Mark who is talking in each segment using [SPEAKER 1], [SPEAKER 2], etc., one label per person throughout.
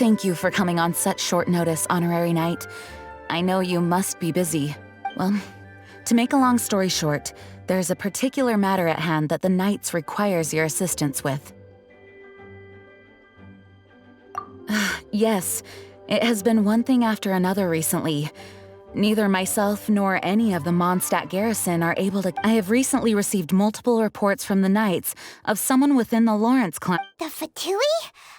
[SPEAKER 1] Thank you for coming on such short notice, Honorary Knight. I know you must be busy. Well, to make a long story short, there's a particular matter at hand that the Knights requires your assistance with. Yes, it has been one thing after another recently. Neither myself nor any of the Mondstadt garrison are able to— I have recently received multiple reports from the Knights of someone within the Lawrence clan—
[SPEAKER 2] The Fatui?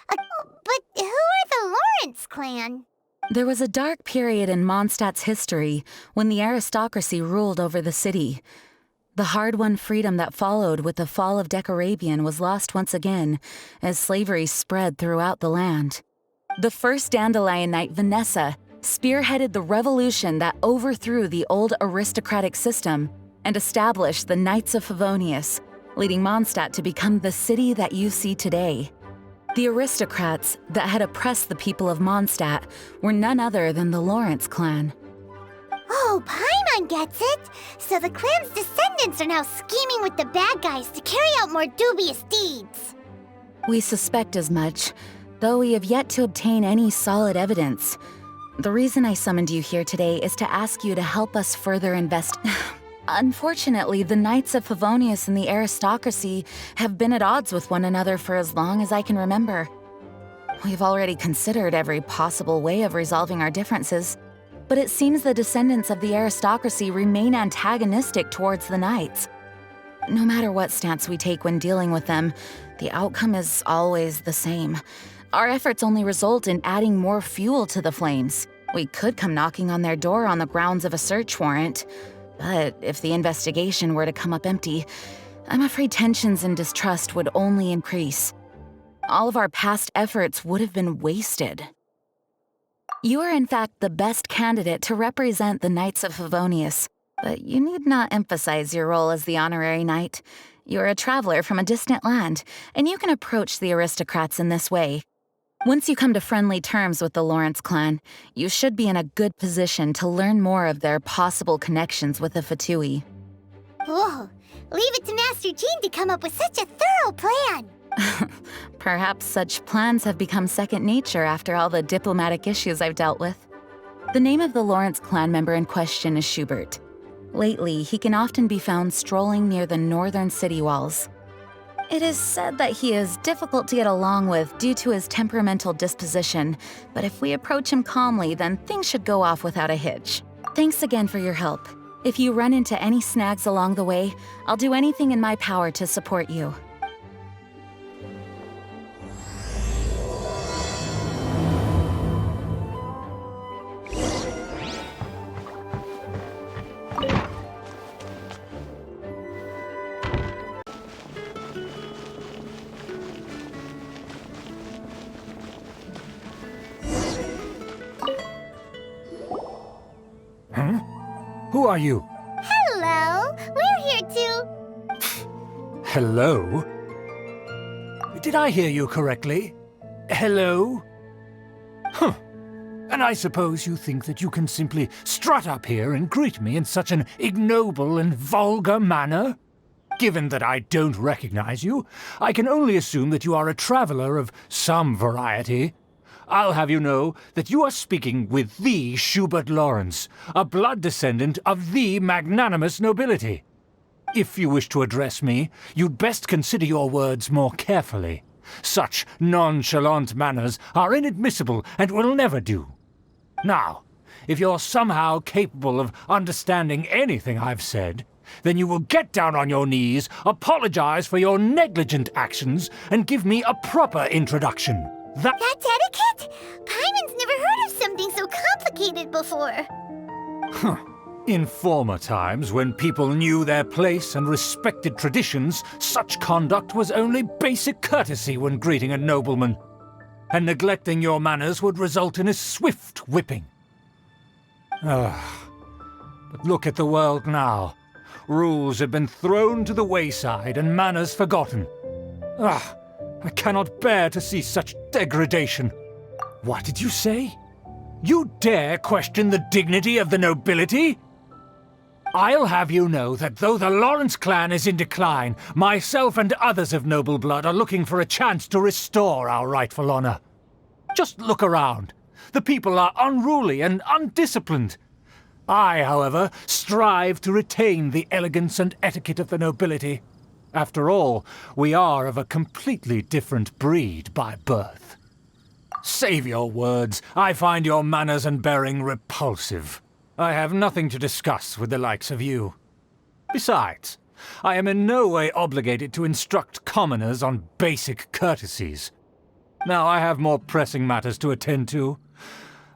[SPEAKER 2] But who are the Lawrence clan?
[SPEAKER 1] There was a dark period in Mondstadt's history when the aristocracy ruled over the city. The hard-won freedom that followed with the fall of Decarabian was lost once again as slavery spread throughout the land. The first Dandelion Knight, Vanessa, spearheaded the revolution that overthrew the old aristocratic system and established the Knights of Favonius, leading Mondstadt to become the city that you see today. The aristocrats that had oppressed the people of Mondstadt were none other than the Lawrence clan.
[SPEAKER 2] Oh, Paimon gets it! So the clan's descendants are now scheming with the bad guys to carry out more dubious deeds.
[SPEAKER 1] We suspect as much, though we have yet to obtain any solid evidence. The reason I summoned you here today is to ask you to help us further Unfortunately, the Knights of Favonius and the aristocracy have been at odds with one another for as long as I can remember. We've already considered every possible way of resolving our differences, but it seems the descendants of the aristocracy remain antagonistic towards the Knights. No matter what stance we take when dealing with them, the outcome is always the same. Our efforts only result in adding more fuel to the flames. We could come knocking on their door on the grounds of a search warrant, but if the investigation were to come up empty, I'm afraid tensions and distrust would only increase. All of our past efforts would have been wasted. You are in fact the best candidate to represent the Knights of Favonius, but you need not emphasize your role as the honorary knight. You're a traveler from a distant land, and you can approach the aristocrats in this way. Once you come to friendly terms with the Lawrence clan, you should be in a good position to learn more of their possible connections with the Fatui.
[SPEAKER 2] Whoa, leave it to Master Jean to come up with such a thorough plan.
[SPEAKER 1] Perhaps such plans have become second nature after all the diplomatic issues I've dealt with. The name of the Lawrence clan member in question is Schubert. Lately, he can often be found strolling near the northern city walls. It is said that he is difficult to get along with due to his temperamental disposition, but if we approach him calmly, then things should go off without a hitch. Thanks again for your help. If you run into any snags along the way, I'll do anything in my power to support you.
[SPEAKER 3] Who are you?
[SPEAKER 2] Hello, we're here too.
[SPEAKER 3] Hello? Did I hear you correctly? Hello? Huh. And I suppose you think that you can simply strut up here and greet me in such an ignoble and vulgar manner? Given that I don't recognize you, I can only assume that you are a traveler of some variety. I'll have you know that you are speaking with the Schubert Lawrence, a blood descendant of the magnanimous nobility. If you wish to address me, you'd best consider your words more carefully. Such nonchalant manners are inadmissible and will never do. Now, if you're somehow capable of understanding anything I've said, then you will get down on your knees, apologize for your negligent actions, and give me a proper introduction.
[SPEAKER 2] That's etiquette? Paimon's never heard of something so complicated before.
[SPEAKER 3] In former times, when people knew their place and respected traditions, such conduct was only basic courtesy when greeting a nobleman. And neglecting your manners would result in a swift whipping. But look at the world now. Rules have been thrown to the wayside and manners forgotten. I cannot bear to see such degradation. What did you say? You dare question the dignity of the nobility? I'll have you know that though the Lawrence clan is in decline, myself and others of noble blood are looking for a chance to restore our rightful honor. Just look around. The people are unruly and undisciplined. I, however, strive to retain the elegance and etiquette of the nobility. After all, we are of a completely different breed by birth. Save your words. I find your manners and bearing repulsive. I have nothing to discuss with the likes of you. Besides, I am in no way obligated to instruct commoners on basic courtesies. Now I have more pressing matters to attend to.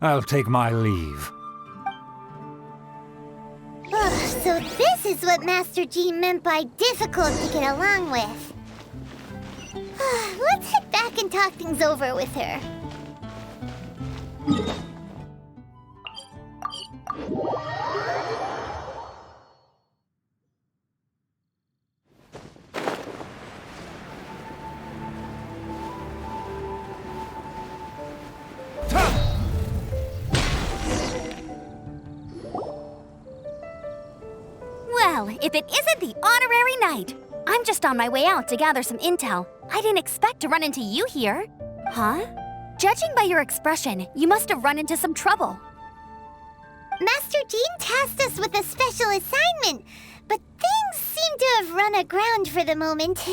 [SPEAKER 3] I'll take my leave.
[SPEAKER 2] So this is what Master G meant by difficult to get along with. Let's head back and talk things over with her.
[SPEAKER 4] Well, if it isn't the honorary knight! I'm just on my way out to gather some intel. I didn't expect to run into you here. Huh? Judging by your expression, you must have run into some trouble.
[SPEAKER 2] Master Jean tasked us with a special assignment, but things seem to have run aground for the moment.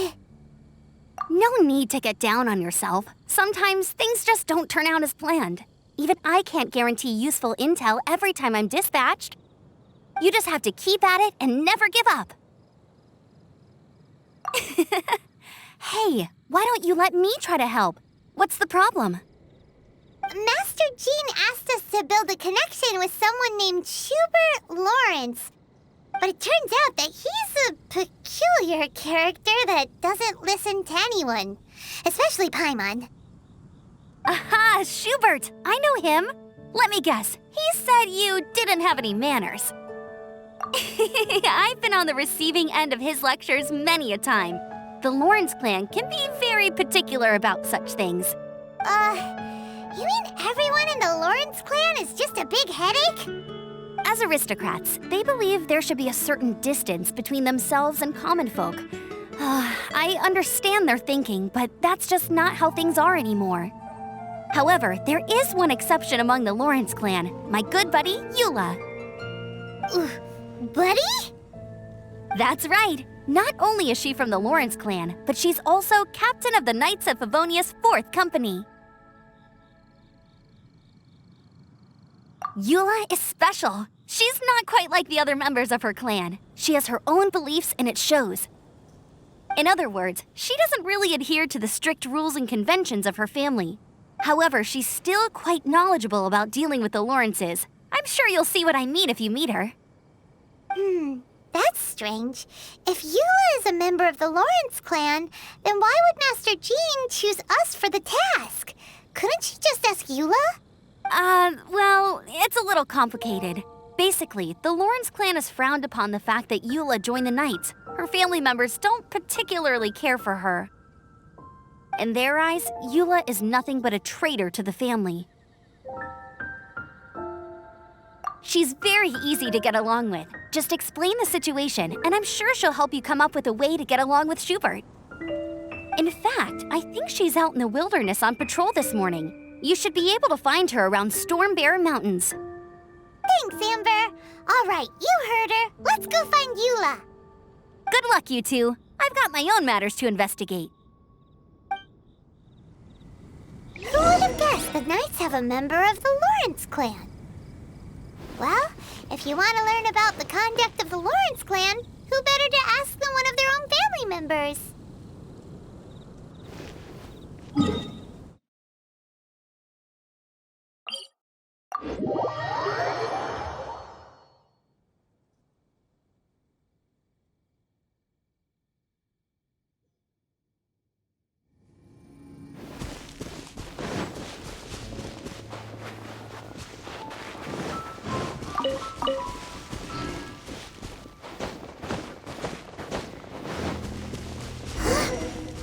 [SPEAKER 4] No need to get down on yourself. Sometimes things just don't turn out as planned. Even I can't guarantee useful intel every time I'm dispatched. You just have to keep at it and never give up. Hey, why don't you let me try to help? What's the problem?
[SPEAKER 2] Master Jean asked us to build a connection with someone named Schubert Lawrence. But it turns out that he's a peculiar character that doesn't listen to anyone, especially Paimon.
[SPEAKER 4] Aha, Schubert! I know him. Let me guess, he said you didn't have any manners. I've been on the receiving end of his lectures many a time. The Lawrence clan can be very particular about such things.
[SPEAKER 2] You mean everyone in the Lawrence clan is just a big headache?
[SPEAKER 4] As aristocrats, they believe there should be a certain distance between themselves and common folk. I understand their thinking, but that's just not how things are anymore. However, there is one exception among the Lawrence clan, my good buddy, Eula.
[SPEAKER 2] Buddy?
[SPEAKER 4] That's right. Not only is she from the Lawrence clan, but she's also captain of the Knights of Favonia's 4th Company. Eula is special. She's not quite like the other members of her clan. She has her own beliefs and it shows. In other words, she doesn't really adhere to the strict rules and conventions of her family. However, she's still quite knowledgeable about dealing with the Lawrences. I'm sure you'll see what I mean if you meet her.
[SPEAKER 2] That's strange. If Eula is a member of the Lawrence clan, then why would Master Jean choose us for the task? Couldn't she just ask Eula?
[SPEAKER 4] Well, it's a little complicated. Basically, the Lawrence clan has frowned upon the fact that Eula joined the Knights. Her family members don't particularly care for her. In their eyes, Eula is nothing but a traitor to the family. She's very easy to get along with. Just explain the situation, and I'm sure she'll help you come up with a way to get along with Schubert. In fact, I think she's out in the wilderness on patrol this morning. You should be able to find her around Storm Bear Mountains.
[SPEAKER 2] Thanks, Amber. All right, you heard her. Let's go find Eula.
[SPEAKER 4] Good luck, you two. I've got my own matters to investigate.
[SPEAKER 2] Who would have guessed the Knights have a member of the Lawrence clan? Well, if you want to learn about the conduct of the Lawrence clan, who better to ask than one of their own family members?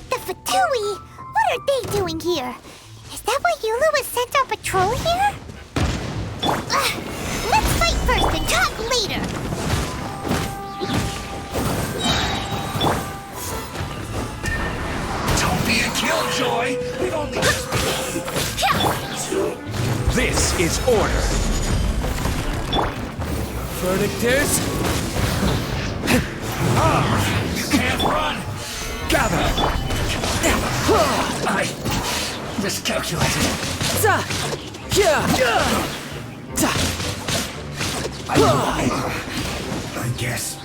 [SPEAKER 2] The Fatui! What are they doing here? Is that why Eula was sent on patrol here? Let's fight first and talk later!
[SPEAKER 5] Don't be a killjoy! We've only just This is order. Verdict is... You can't run! Gather! I miscalculated. I guess.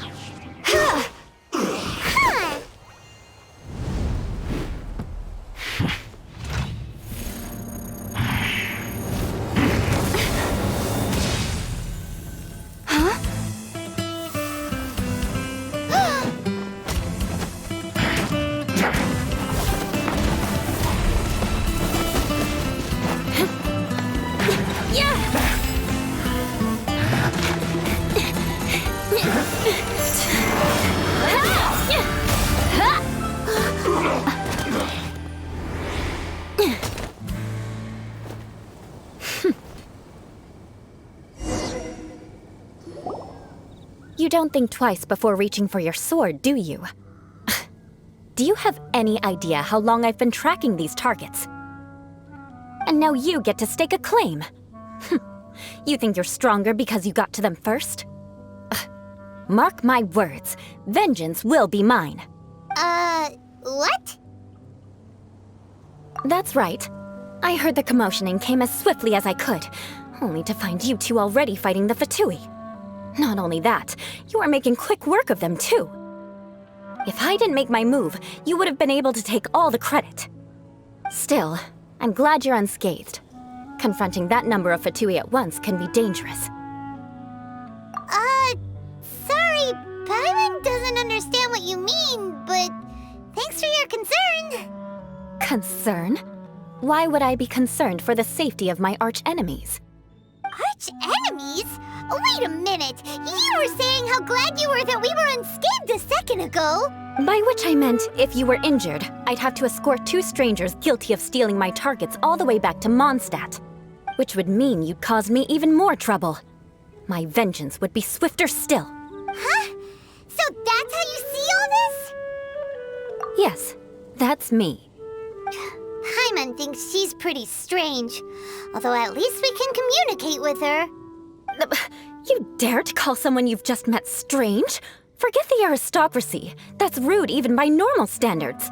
[SPEAKER 6] You don't think twice before reaching for your sword, do you? Do you have any idea how long I've been tracking these targets? And now you get to stake a claim. You think you're stronger because you got to them first? Mark my words, vengeance will be mine.
[SPEAKER 2] What?
[SPEAKER 6] That's right. I heard the commotion and came as swiftly as I could, only to find you two already fighting the Fatui. Not only that, you are making quick work of them too. If I didn't make my move, you would have been able to take all the credit. Still, I'm glad you're unscathed. Confronting that number of Fatui at once can be dangerous.
[SPEAKER 2] Sorry, Paimon doesn't understand what you mean, but thanks for your concern.
[SPEAKER 6] Concern? Why would I be concerned for the safety of my arch-enemies?
[SPEAKER 2] Arch-enemies? Wait a minute! You were saying how glad you were that we were unscathed a second ago!
[SPEAKER 6] By which I meant, if you were injured, I'd have to escort 2 strangers guilty of stealing my targets all the way back to Mondstadt. Which would mean you'd cause me even more trouble. My vengeance would be swifter still.
[SPEAKER 2] Huh? So that's how you see all this?
[SPEAKER 6] Yes, that's me.
[SPEAKER 2] Paimon thinks she's pretty strange. Although at least we can communicate with her.
[SPEAKER 6] You dare to call someone you've just met strange? Forget the aristocracy. That's rude even by normal standards.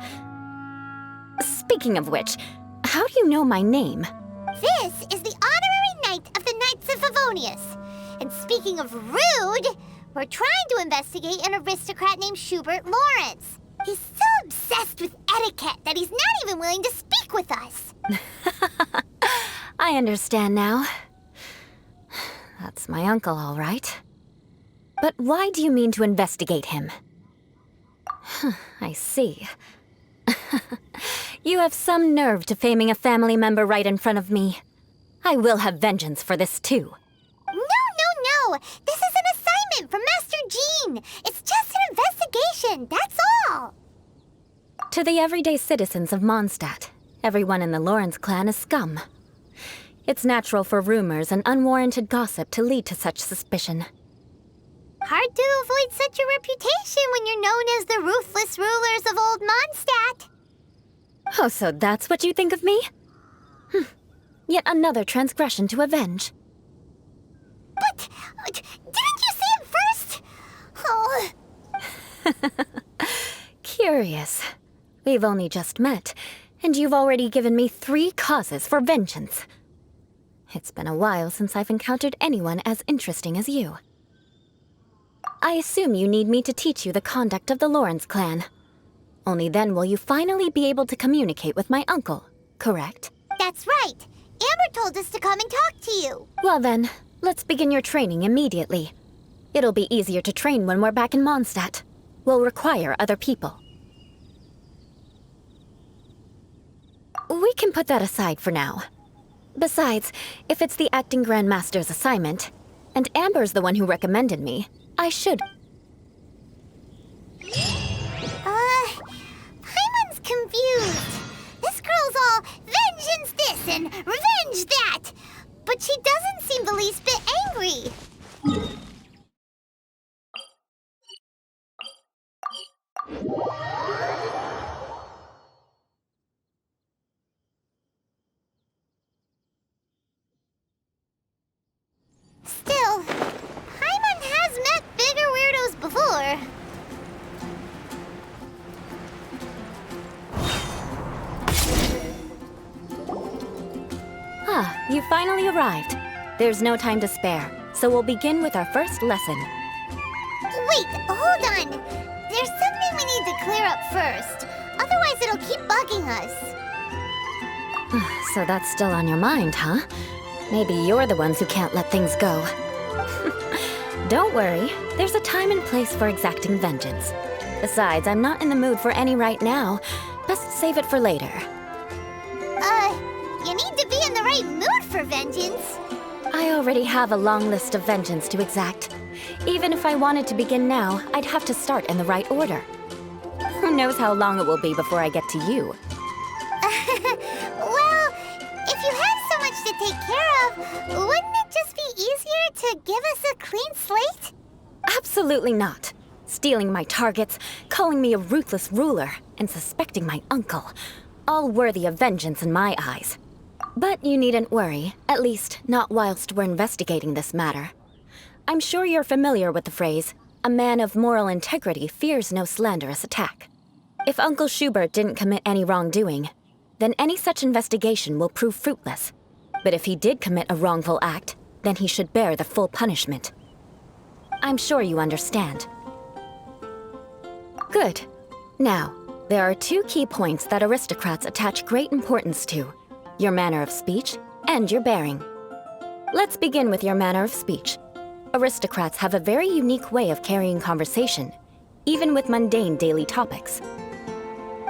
[SPEAKER 6] Speaking of which, how do you know my name?
[SPEAKER 2] This is the honorary knight of the Knights of Favonius. And speaking of rude, we're trying to investigate an aristocrat named Schubert Lawrence. He's so obsessed with etiquette that he's not even willing to speak with us.
[SPEAKER 6] I understand now. That's my uncle, all right. But why do you mean to investigate him? I see. You have some nerve to faming a family member right in front of me. I will have vengeance for this too.
[SPEAKER 2] No! This is an assignment from Master Jean! It's just an investigation, that's all!
[SPEAKER 6] To the everyday citizens of Mondstadt, everyone in the Lawrence clan is scum. It's natural for rumors and unwarranted gossip to lead to such suspicion.
[SPEAKER 2] Hard to avoid such a reputation when you're known as the ruthless rulers of Old Mondstadt.
[SPEAKER 6] Oh, so that's what you think of me? Yet another transgression to avenge.
[SPEAKER 2] But, didn't you see it first? Oh.
[SPEAKER 6] Curious. We've only just met, and you've already given me 3 causes for vengeance. It's been a while since I've encountered anyone as interesting as you. I assume you need me to teach you the conduct of the Lawrence clan. Only then will you finally be able to communicate with my uncle, correct?
[SPEAKER 2] That's right. Amber told us to come and talk to you.
[SPEAKER 6] Well then, let's begin your training immediately. It'll be easier to train when we're back in Mondstadt. We'll require other people. We can put that aside for now. Besides, if it's the acting Grandmaster's assignment, and Amber's the one who recommended me, I should...
[SPEAKER 2] Paimon's confused. This girl's all vengeance this and revenge that. But she doesn't seem the least bit angry.
[SPEAKER 6] You finally arrived. There's no time to spare, so we'll begin with our first lesson.
[SPEAKER 2] Wait, hold on. There's something we need to clear up first. Otherwise, it'll keep bugging us.
[SPEAKER 6] So that's still on your mind, huh? Maybe you're the ones who can't let things go. Don't worry, there's a time and place for exacting vengeance. Besides, I'm not in the mood for any right now. Best save it for later.
[SPEAKER 2] You need to be in the right mood for vengeance.
[SPEAKER 6] I already have a long list of vengeance to exact. Even if I wanted to begin now, I'd have to start in the right order. Who knows how long it will be before I get to you?
[SPEAKER 2] Well, if you have so much to take care of, wouldn't it just be easier to give us a clean slate?
[SPEAKER 6] Absolutely not. Stealing my targets, calling me a ruthless ruler, and suspecting my uncle. All worthy of vengeance in my eyes. But you needn't worry, at least not whilst we're investigating this matter. I'm sure you're familiar with the phrase, a man of moral integrity fears no slanderous attack. If Uncle Schubert didn't commit any wrongdoing, then any such investigation will prove fruitless. But if he did commit a wrongful act, then he should bear the full punishment. I'm sure you understand. Good. Now, there are two key points that aristocrats attach great importance to: your manner of speech and your bearing. Let's begin with your manner of speech. Aristocrats have a very unique way of carrying conversation, even with mundane daily topics.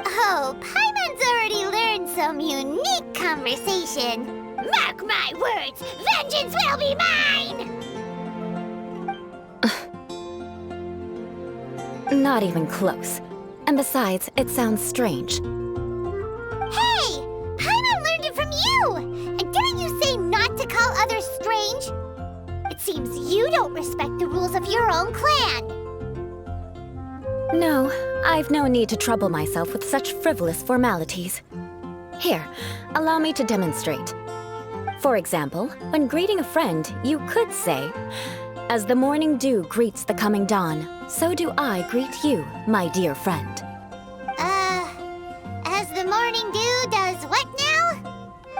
[SPEAKER 2] Oh, Paimon's already learned some unique conversation. Mark my words, vengeance will be mine!
[SPEAKER 6] Not even close. And besides, it sounds strange.
[SPEAKER 2] Hey! Paimon learned it from you! And didn't you say not to call others strange? It seems you don't respect the rules of your own clan.
[SPEAKER 6] No, I've no need to trouble myself with such frivolous formalities. Here, allow me to demonstrate. For example, when greeting a friend, you could say, "As the morning dew greets the coming dawn, so do I greet you, my dear friend."
[SPEAKER 2] As the morning dew does what now?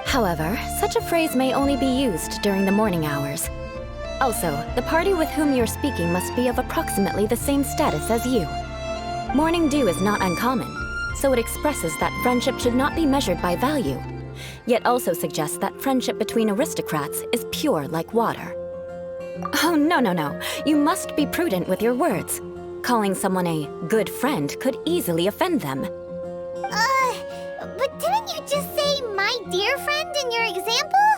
[SPEAKER 6] However, such a phrase may only be used during the morning hours. Also, the party with whom you're speaking must be of approximately the same status as you. Morning dew is not uncommon, so it expresses that friendship should not be measured by value, yet also suggests that friendship between aristocrats is pure like water. Oh, no. You must be prudent with your words. Calling someone a good friend could easily offend them.
[SPEAKER 2] But didn't you just say my dear friend in your example?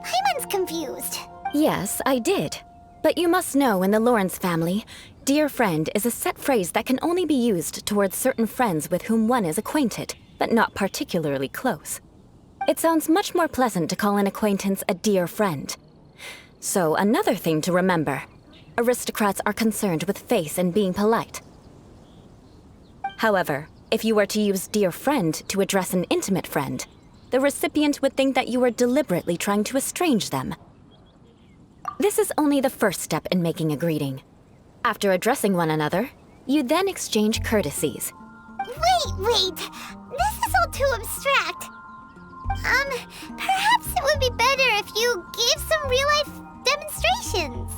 [SPEAKER 2] Paimon's confused.
[SPEAKER 6] Yes, I did. But you must know in the Lawrence family, dear friend is a set phrase that can only be used towards certain friends with whom one is acquainted, but not particularly close. It sounds much more pleasant to call an acquaintance a dear friend. So another thing to remember, aristocrats are concerned with face and being polite. However, if you were to use dear friend to address an intimate friend, the recipient would think that you were deliberately trying to estrange them. This is only the first step in making a greeting. After addressing one another, you then exchange courtesies.
[SPEAKER 2] Wait! This is all too abstract. Perhaps it would be better if you gave some real-life demonstrations.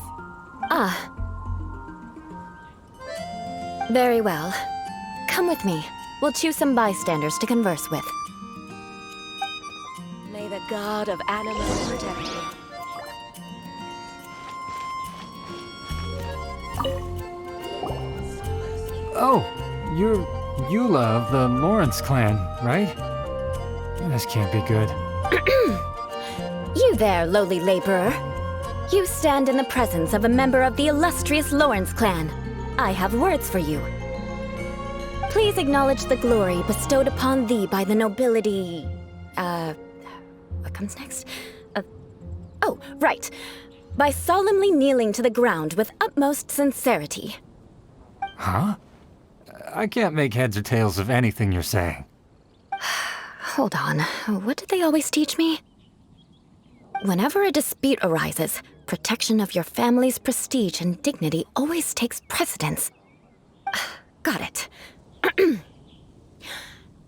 [SPEAKER 6] Very well. Come with me. We'll choose some bystanders to converse with.
[SPEAKER 7] May the god of animals protect you.
[SPEAKER 3] Oh, you're Eula of the Lawrence clan, right? This can't be good.
[SPEAKER 6] You there, lowly laborer. You stand in the presence of a member of the illustrious Lawrence clan. I have words for you. Please acknowledge the glory bestowed upon thee by the nobility... What comes next? Oh, right. By solemnly kneeling to the ground with utmost sincerity.
[SPEAKER 3] Huh? I can't make heads or tails of anything you're saying.
[SPEAKER 6] Hold on. What did they always teach me? Whenever a dispute arises, protection of your family's prestige and dignity always takes precedence. Got it.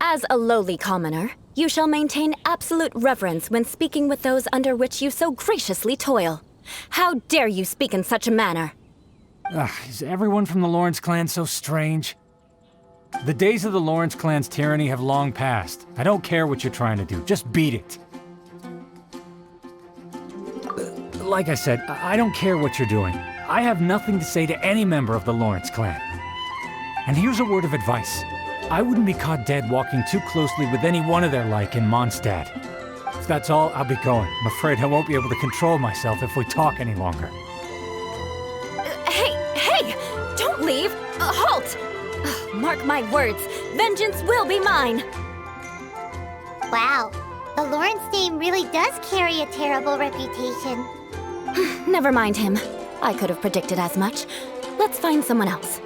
[SPEAKER 6] As a lowly commoner, You shall maintain absolute reverence when speaking with those under which you so graciously toil. How dare you speak in such a manner?
[SPEAKER 3] Ugh, is everyone from the Lawrence clan so strange? The days of the Lawrence clan's tyranny have long passed. I don't care what you're trying to do, just beat it. Like I said, I don't care what you're doing. I have nothing to say to any member of the Lawrence clan. And here's a word of advice. I wouldn't be caught dead walking too closely with any one of their like in Mondstadt. If that's all, I'll be going. I'm afraid I won't be able to control myself if we talk any longer.
[SPEAKER 6] Hey! Don't leave! Halt! Mark my words, vengeance will be mine!
[SPEAKER 2] Wow, the Lawrence name really does carry a terrible reputation.
[SPEAKER 6] Never mind him. I could have predicted as much. Let's find someone else.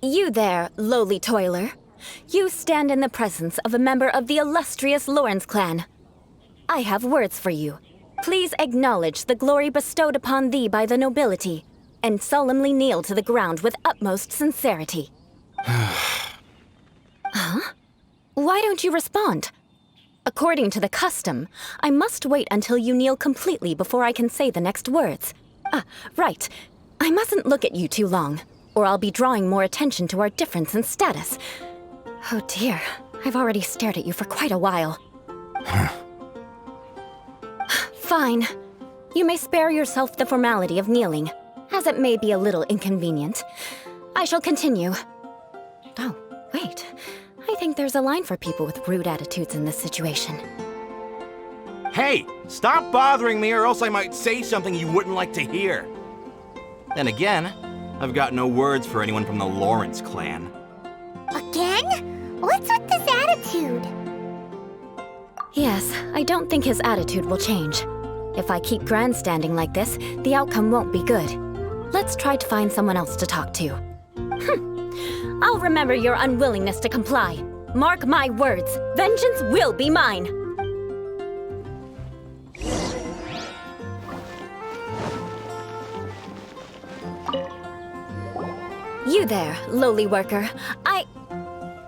[SPEAKER 6] You there, lowly toiler. You stand in the presence of a member of the illustrious Lawrence clan. I have words for you. Please acknowledge the glory bestowed upon thee by the nobility, and solemnly kneel to the ground with utmost sincerity. Huh? Why don't you respond? According to the custom, I must wait until you kneel completely before I can say the next words. Right. I mustn't look at you too long, or I'll be drawing more attention to our difference in status. Oh dear, I've already stared at you for quite a while. Fine. You may spare yourself the formality of kneeling, as it may be a little inconvenient. I shall continue. Oh, wait. I think there's a line for people with rude attitudes in this situation.
[SPEAKER 8] Hey, stop bothering me or else I might say something you wouldn't like to hear. Then again, I've got no words for anyone from the Lawrence clan.
[SPEAKER 2] Again? What's with this attitude?
[SPEAKER 6] Yes, I don't think his attitude will change. If I keep grandstanding like this, the outcome won't be good. Let's try to find someone else to talk to. I'll remember your unwillingness to comply. Mark my words, vengeance will be mine. You there, lowly worker.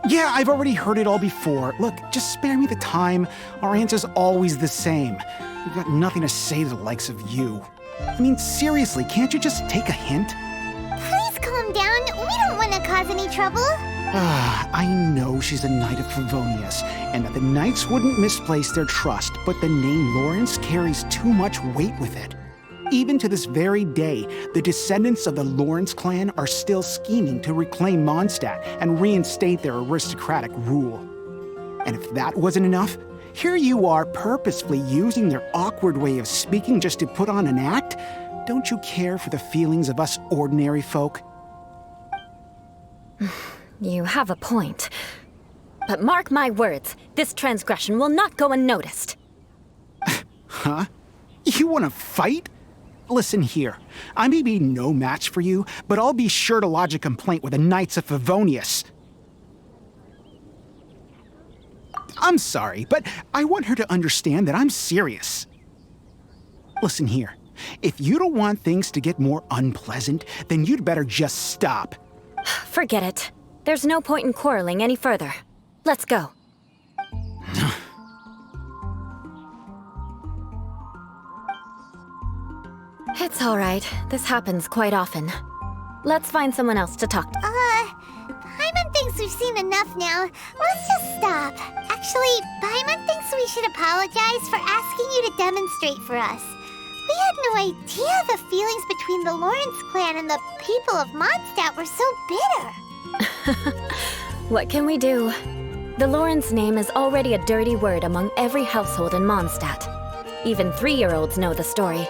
[SPEAKER 9] Yeah, I've already heard it all before. Look, just spare me the time. Our answer's always the same. We've got nothing to say to the likes of you. I mean, seriously, can't you just take a hint?
[SPEAKER 2] Please calm down. We don't want to cause any trouble.
[SPEAKER 9] I know she's a knight of Favonius, and that the knights wouldn't misplace their trust, but the name Lawrence carries too much weight with it. Even to this very day, the descendants of the Lawrence clan are still scheming to reclaim Mondstadt and reinstate their aristocratic rule. And if that wasn't enough, here you are purposefully using their awkward way of speaking just to put on an act? Don't you care for the feelings of us ordinary folk?
[SPEAKER 6] You have a point. But mark my words, this transgression will not go unnoticed.
[SPEAKER 9] Huh? You want to fight? Listen here, I may be no match for you, but I'll be sure to lodge a complaint with the Knights of Favonius. I'm sorry, but I want her to understand that I'm serious. Listen here, if you don't want things to get more unpleasant, then you'd better just stop.
[SPEAKER 6] Forget it. There's no point in quarreling any further. Let's go. It's all right. This happens quite often. Let's find someone else to talk to.
[SPEAKER 2] Paimon thinks we've seen enough now. Let's just stop. Actually, Paimon thinks we should apologize for asking you to demonstrate for us. We had no idea the feelings between the Lawrence clan and the people of Mondstadt were so bitter.
[SPEAKER 6] What can we do? The Lawrence name is already a dirty word among every household in Mondstadt. Even 3-year-olds know the story.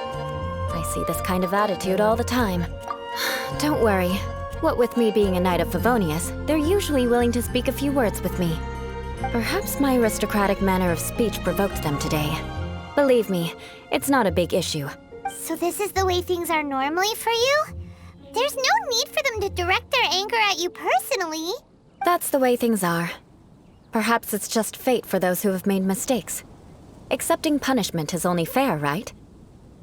[SPEAKER 6] I see this kind of attitude all the time. Don't worry. What with me being a knight of Favonius, they're usually willing to speak a few words with me. Perhaps my aristocratic manner of speech provoked them today. Believe me, it's not a big issue.
[SPEAKER 2] So this is the way things are normally for you? There's no need for them to direct their anger at you personally.
[SPEAKER 6] That's the way things are. Perhaps it's just fate for those who have made mistakes. Accepting punishment is only fair, right?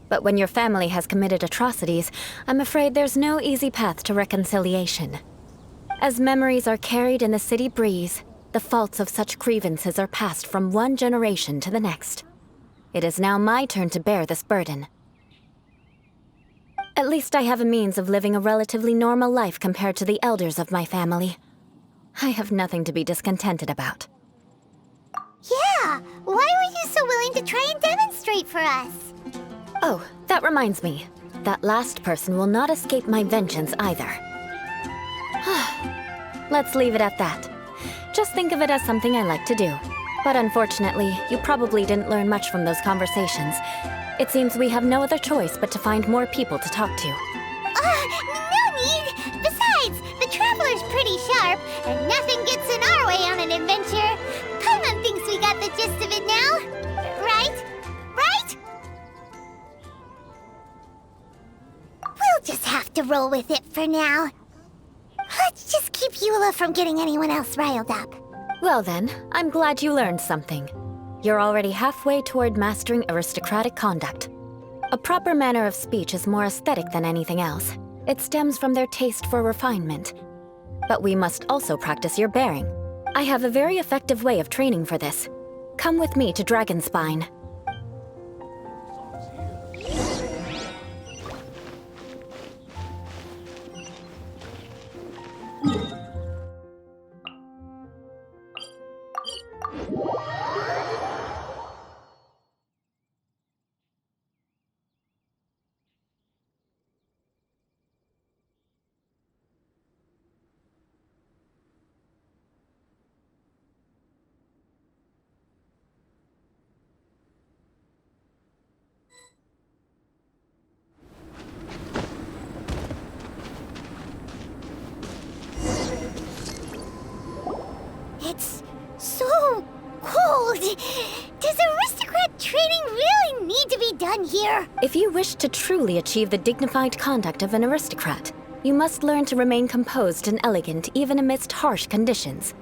[SPEAKER 6] But when your family has committed atrocities, I'm afraid there's no easy path to reconciliation. As memories are carried in the city breeze, the faults of such grievances are passed from one generation to the next. It is now my turn to bear this burden. At least I have a means of living a relatively normal life compared to the elders of my family. I have nothing to be discontented about.
[SPEAKER 2] Yeah, why were you so willing to try and demonstrate for us?
[SPEAKER 6] Oh, that reminds me. That last person will not escape my vengeance either. Let's leave it at that. Just think of it as something I like to do. But unfortunately, you probably didn't learn much from those conversations. It seems we have no other choice but to find more people to talk to.
[SPEAKER 2] No need! Besides, the Traveler's pretty sharp, and nothing gets in our way on an adventure. Paimon thinks we got the gist of it now. Right? Right? We'll just have to roll with it for now. Let's just keep Eula from getting anyone else riled up.
[SPEAKER 6] Well then, I'm glad you learned something. You're already halfway toward mastering aristocratic conduct. A proper manner of speech is more aesthetic than anything else. It stems from their taste for refinement. But we must also practice your bearing. I have a very effective way of training for this. Come with me to Dragonspine.
[SPEAKER 2] It's so cold. Does aristocrat training really need to be done here?
[SPEAKER 6] If you wish to truly achieve the dignified conduct of an aristocrat, you must learn to remain composed and elegant even amidst harsh conditions.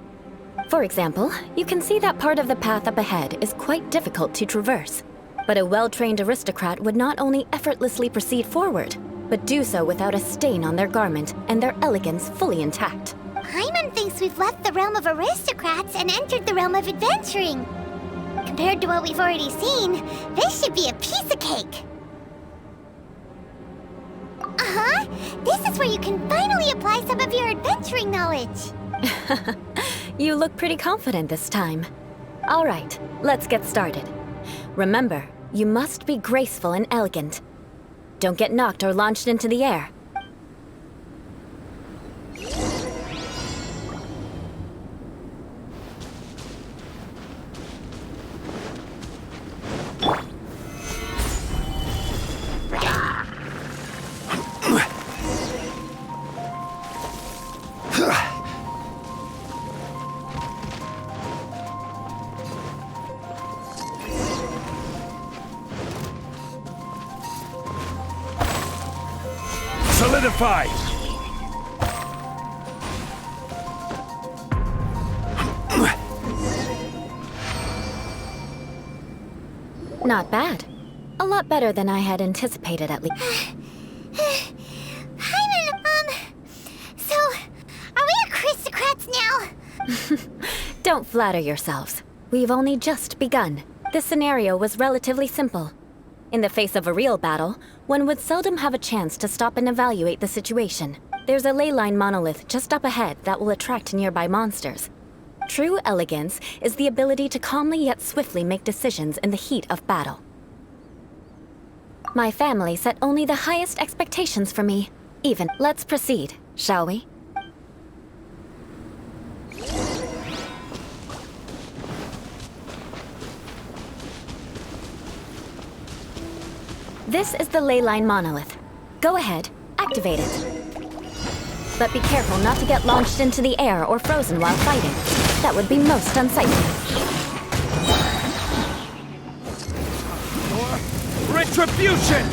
[SPEAKER 6] For example, you can see that part of the path up ahead is quite difficult to traverse. But a well-trained aristocrat would not only effortlessly proceed forward, but do so without a stain on their garment and their elegance fully intact.
[SPEAKER 2] Paimon thinks we've left the realm of aristocrats and entered the realm of adventuring. Compared to what we've already seen, this should be a piece of cake. Uh-huh. This is where you can finally apply some of your adventuring knowledge.
[SPEAKER 6] You look pretty confident this time. All right, let's get started. Remember, you must be graceful and elegant. Don't get knocked or launched into the air.
[SPEAKER 3] Solidify!
[SPEAKER 6] Not bad. A lot better than I had anticipated, at least.
[SPEAKER 2] Paimon, so, are we aristocrats now?
[SPEAKER 6] Don't flatter yourselves. We've only just begun. This scenario was relatively simple. In the face of a real battle, one would seldom have a chance to stop and evaluate the situation. There's a ley line monolith just up ahead that will attract nearby monsters. True elegance is the ability to calmly yet swiftly make decisions in the heat of battle. My family set only the highest expectations for me. Let's proceed, shall we? This is the ley line monolith. Go ahead, activate it. But be careful not to get launched into the air or frozen while fighting. That would be most unsightly.
[SPEAKER 3] Retribution!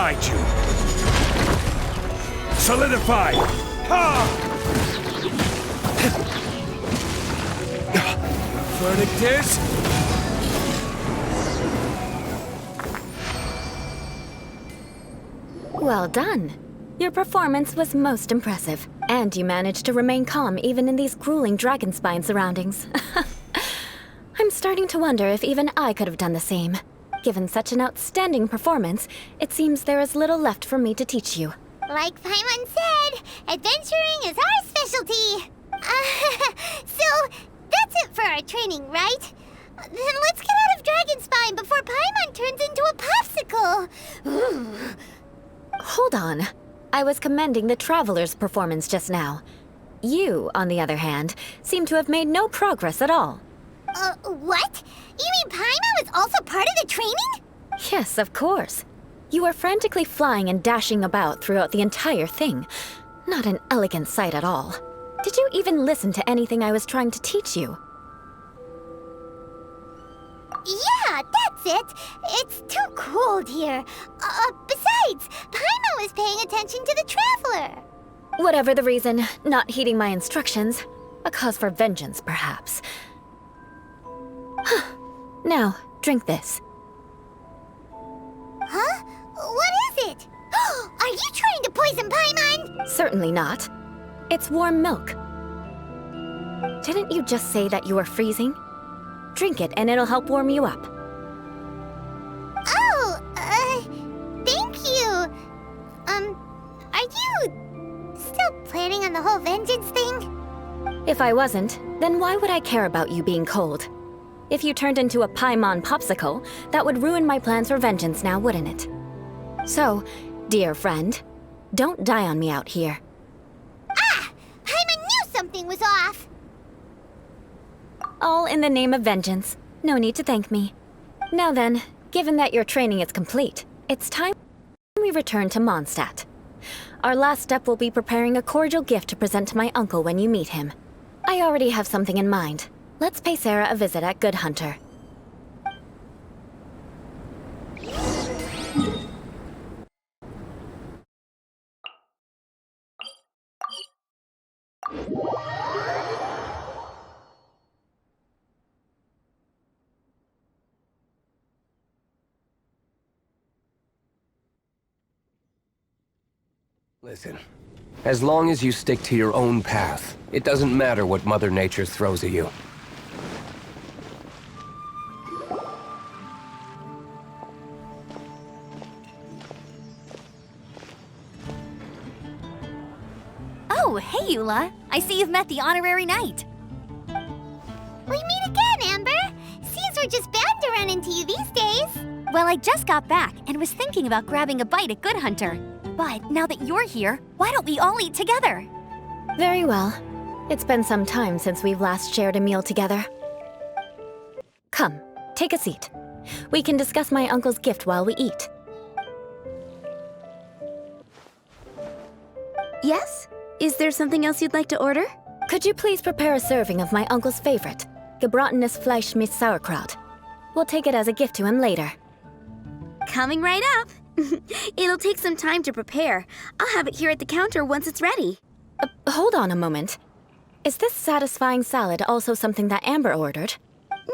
[SPEAKER 3] guide you. Solidify! Ha!
[SPEAKER 5] Verdict is...
[SPEAKER 6] Well done. Your performance was most impressive, and you managed to remain calm even in these grueling dragonspine surroundings. I'm starting to wonder if even I could have done the same. Given such an outstanding performance, it seems there is little left for me to teach you.
[SPEAKER 2] Like Paimon said, adventuring is our specialty. So, that's it for our training, right? Then let's get out of Dragonspine before Paimon turns into a popsicle.
[SPEAKER 6] Hold on. I was commending the Traveler's performance just now. You, on the other hand, seem to have made no progress at all.
[SPEAKER 2] What? You mean Paimon was also part of the training?
[SPEAKER 6] Yes, of course. You were frantically flying and dashing about throughout the entire thing. Not an elegant sight at all. Did you even listen to anything I was trying to teach you?
[SPEAKER 2] Yeah, that's it. It's too cold here. Besides, Paimon was paying attention to the Traveler.
[SPEAKER 6] Whatever the reason, not heeding my instructions. A cause for vengeance, perhaps. Now, drink this.
[SPEAKER 2] Huh? What is it? Are you trying to poison Paimon?
[SPEAKER 6] Certainly not. It's warm milk. Didn't you just say that you were freezing? Drink it and it'll help warm you up.
[SPEAKER 2] Oh, thank you. Are you still planning on the whole vengeance thing?
[SPEAKER 6] If I wasn't, then why would I care about you being cold? If you turned into a Paimon popsicle, that would ruin my plans for vengeance now, wouldn't it? So, dear friend, don't die on me out here.
[SPEAKER 2] Ah! Paimon knew something was off!
[SPEAKER 6] All in the name of vengeance. No need to thank me. Now then, given that your training is complete, it's time we return to Mondstadt. Our last step will be preparing a cordial gift to present to my uncle when you meet him. I already have something in mind. Let's pay Sarah a visit at Good Hunter.
[SPEAKER 10] Listen, as long as you stick to your own path, it doesn't matter what Mother Nature throws at you.
[SPEAKER 4] Oh, hey, Eula. I see you've met the honorary knight.
[SPEAKER 2] We meet again, Amber. Seems we're just bound to run into you these days.
[SPEAKER 4] Well, I just got back and was thinking about grabbing a bite at Good Hunter. But now that you're here, why don't we all eat together?
[SPEAKER 6] Very well. It's been some time since we've last shared a meal together. Come, take a seat. We can discuss my uncle's gift while we eat.
[SPEAKER 11] Yes? Is there something else you'd like to order?
[SPEAKER 6] Could you please prepare a serving of my uncle's favorite, gebratenes Fleisch mit Sauerkraut? We'll take it as a gift to him later.
[SPEAKER 11] Coming right up. It'll take some time to prepare. I'll have it here at the counter once it's ready.
[SPEAKER 6] Hold on a moment. Is this satisfying salad also something that Amber ordered?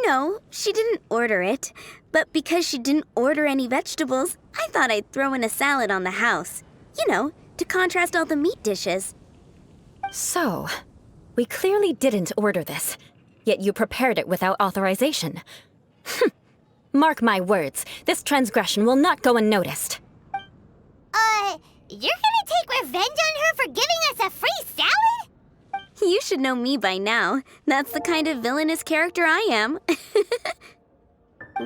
[SPEAKER 11] No, she didn't order it. But because she didn't order any vegetables, I thought I'd throw in a salad on the house. You know, to contrast all the meat dishes.
[SPEAKER 6] So, we clearly didn't order this, yet you prepared it without authorization. Mark my words, this transgression will not go unnoticed.
[SPEAKER 2] You're gonna take revenge on her for giving us a free salad?
[SPEAKER 11] You should know me by now. That's the kind of villainous character I am.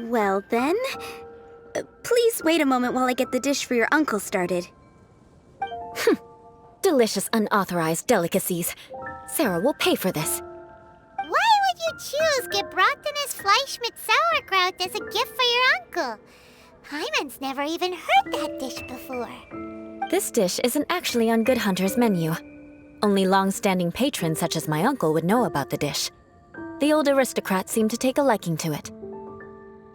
[SPEAKER 11] Well then, please wait a moment while I get the dish for your uncle started.
[SPEAKER 6] Delicious unauthorized delicacies. Sarah will pay for this.
[SPEAKER 2] Why would you choose gebratenes Fleisch mit Sauerkraut as a gift for your uncle? Paimon's never even heard that dish before.
[SPEAKER 6] This dish isn't actually on Good Hunter's menu. Only long-standing patrons such as my uncle would know about the dish. The old aristocrat seemed to take a liking to it.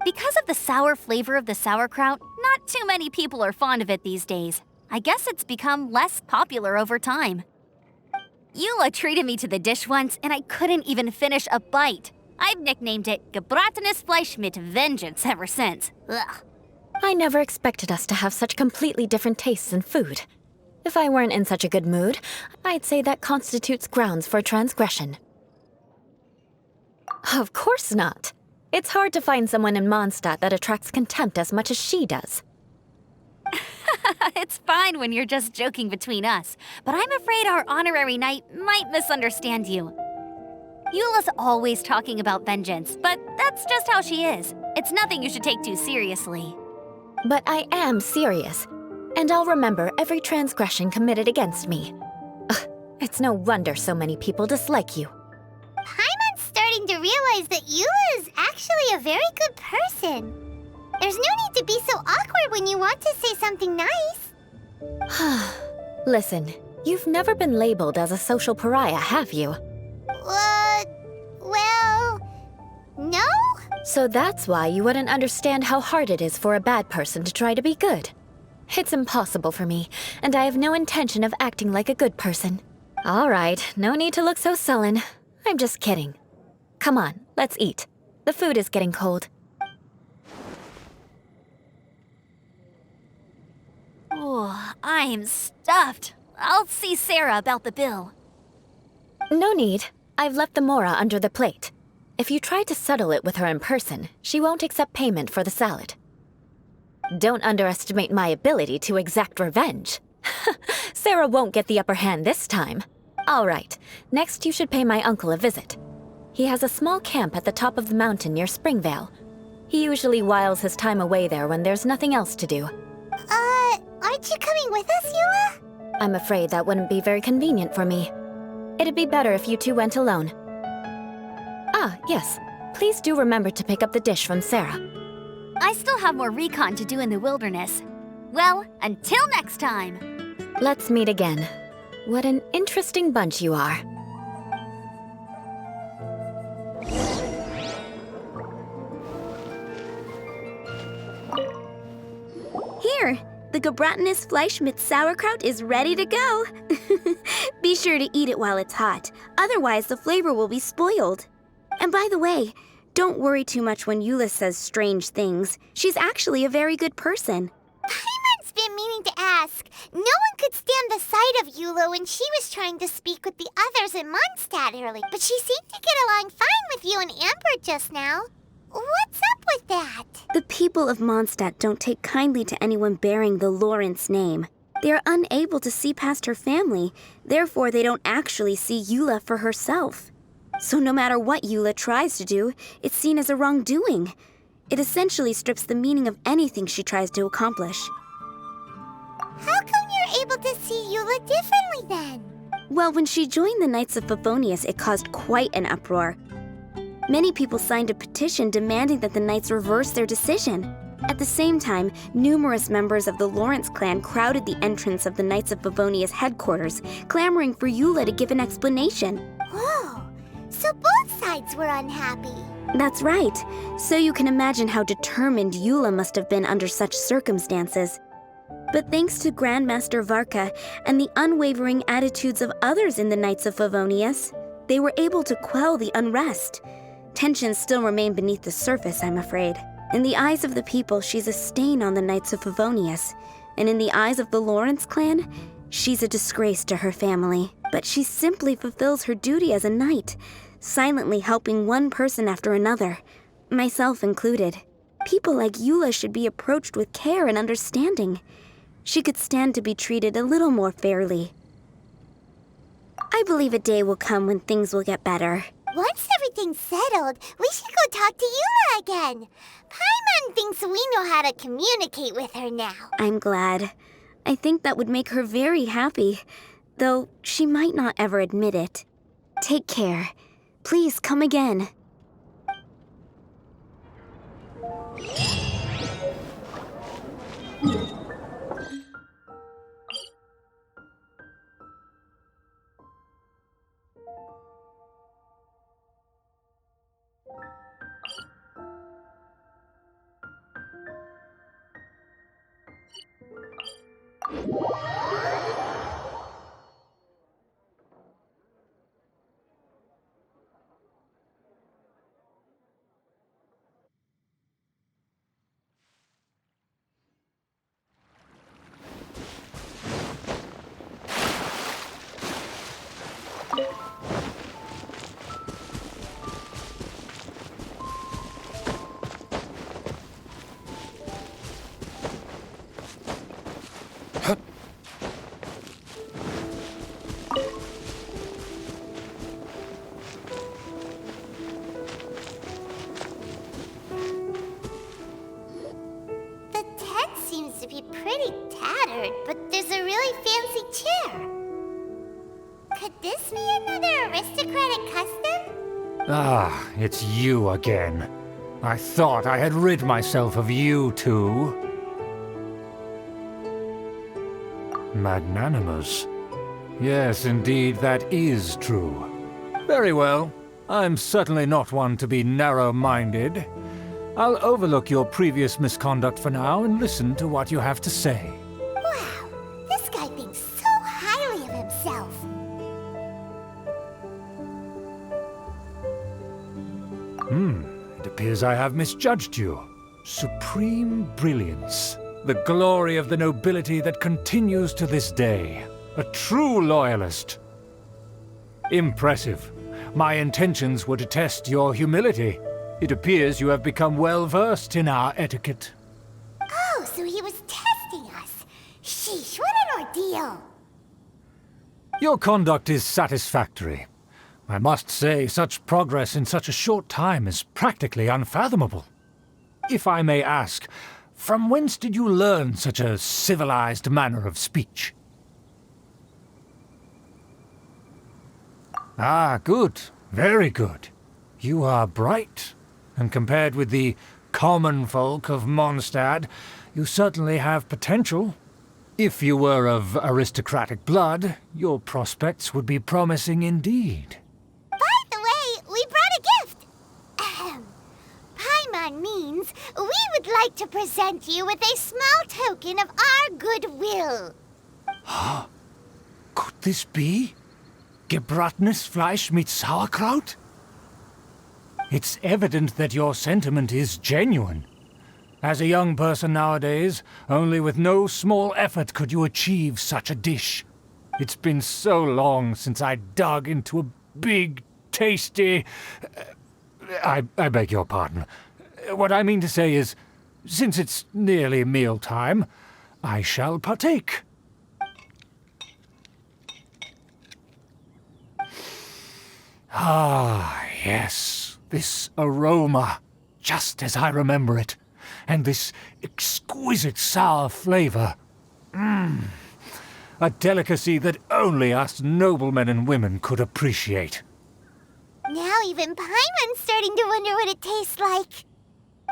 [SPEAKER 4] Because of the sour flavor of the sauerkraut, not too many people are fond of it these days. I guess it's become less popular over time. Eula treated me to the dish once, and I couldn't even finish a bite. I've nicknamed it Gebratenes Fleisch mit Vengeance ever since. Ugh.
[SPEAKER 6] I never expected us to have such completely different tastes in food. If I weren't in such a good mood, I'd say that constitutes grounds for transgression. Of course not. It's hard to find someone in Mondstadt that attracts contempt as much as she does.
[SPEAKER 4] It's fine when you're just joking between us, but I'm afraid our honorary knight might misunderstand you. Eula's always talking about vengeance, but that's just how she is. It's nothing you should take too seriously.
[SPEAKER 6] But I am serious, and I'll remember every transgression committed against me. Ugh, it's no wonder so many people dislike you.
[SPEAKER 2] Paimon's starting to realize that Eula is actually a very good person. There's no need to be so awkward when you want to say something nice.
[SPEAKER 6] Listen, you've never been labeled as a social pariah, have you?
[SPEAKER 2] Well, no?
[SPEAKER 6] So that's why you wouldn't understand how hard it is for a bad person to try to be good. It's impossible for me, and I have no intention of acting like a good person. All right, no need to look so sullen. I'm just kidding. Come on, let's eat. The food is getting cold.
[SPEAKER 4] Oh, I'm stuffed. I'll see Sarah about the bill.
[SPEAKER 6] No need. I've left the mora under the plate. If you try to settle it with her in person, she won't accept payment for the salad. Don't underestimate my ability to exact revenge. Sarah won't get the upper hand this time. All right, next you should pay my uncle a visit. He has a small camp at the top of the mountain near Springvale. He usually whiles his time away there when there's nothing else to do.
[SPEAKER 2] Aren't you coming with us, Eula?
[SPEAKER 6] I'm afraid that wouldn't be very convenient for me. It'd be better if you two went alone. Ah, yes. Please do remember to pick up the dish from Sarah.
[SPEAKER 4] I still have more recon to do in the wilderness. Well, until next time.
[SPEAKER 6] Let's meet again. What an interesting bunch you are.
[SPEAKER 11] Here, the Gebratenes Fleisch mit sauerkraut is ready to go. Be sure to eat it while it's hot, otherwise the flavor will be spoiled. And by the way, don't worry too much when Eula says strange things. She's actually a very good person.
[SPEAKER 2] Paimon's been meaning to ask. No one could stand the sight of Eula when she was trying to speak with the others in Mondstadt early, but she seemed to get along fine with you and Amber just now. What's up with that?
[SPEAKER 11] The people of Mondstadt don't take kindly to anyone bearing the Lawrence name. They are unable to see past her family, therefore they don't actually see Eula for herself. So no matter what Eula tries to do, it's seen as a wrongdoing. It essentially strips the meaning of anything she tries to accomplish.
[SPEAKER 2] How come you're able to see Eula differently then?
[SPEAKER 11] Well, when she joined the Knights of Favonius, it caused quite an uproar. Many people signed a petition demanding that the Knights reverse their decision. At the same time, numerous members of the Lawrence clan crowded the entrance of the Knights of Favonius headquarters, clamoring for Eula to give an explanation.
[SPEAKER 2] Whoa, so both sides were unhappy.
[SPEAKER 11] That's right. So you can imagine how determined Eula must have been under such circumstances. But thanks to Grandmaster Varka and the unwavering attitudes of others in the Knights of Favonius, they were able to quell the unrest. Tensions still remain beneath the surface, I'm afraid. In the eyes of the people, she's a stain on the Knights of Favonius. And in the eyes of the Lawrence clan, she's a disgrace to her family. But she simply fulfills her duty as a knight, silently helping one person after another, myself included. People like Eula should be approached with care and understanding. She could stand to be treated a little more fairly. I believe a day will come when things will get better.
[SPEAKER 2] Once everything's settled, we should go talk to Eula again. Paimon thinks we know how to communicate with her now.
[SPEAKER 11] I'm glad. I think that would make her very happy, though she might not ever admit it. Take care. Please come again.
[SPEAKER 3] Ah, it's you again. I thought I had rid myself of you two. Magnanimous. Yes, indeed, that is true. Very well. I'm certainly not one to be narrow-minded. I'll overlook your previous misconduct for now and listen to what you have to say.
[SPEAKER 2] Wow, this guy thinks so highly of himself.
[SPEAKER 3] It appears I have misjudged you. Supreme brilliance. The glory of the nobility that continues to this day. A true loyalist. Impressive. My intentions were to test your humility. It appears you have become well-versed in our etiquette.
[SPEAKER 2] Oh, so he was testing us. Sheesh, what an ordeal.
[SPEAKER 3] Your conduct is satisfactory. I must say, such progress in such a short time is practically unfathomable. If I may ask, from whence did you learn such a civilized manner of speech? Ah, good. Very good. You are bright, and compared with the common folk of Mondstadt, you certainly have potential. If you were of aristocratic blood, your prospects would be promising indeed.
[SPEAKER 2] By the way, we brought a gift. Ahem. Paimon means we would like to present you with a small token of our goodwill.
[SPEAKER 3] Could this be? Gebratenes Fleisch mit Sauerkraut? It's evident that your sentiment is genuine. As a young person nowadays, only with no small effort could you achieve such a dish. It's been so long since I dug into a big, tasty... I beg your pardon. What I mean to say is, since it's nearly mealtime, I shall partake. Ah, yes, this aroma, just as I remember it, and this exquisite sour flavor. A delicacy that only us noblemen and women could appreciate.
[SPEAKER 2] Now even Paimon's starting to wonder what it tastes like.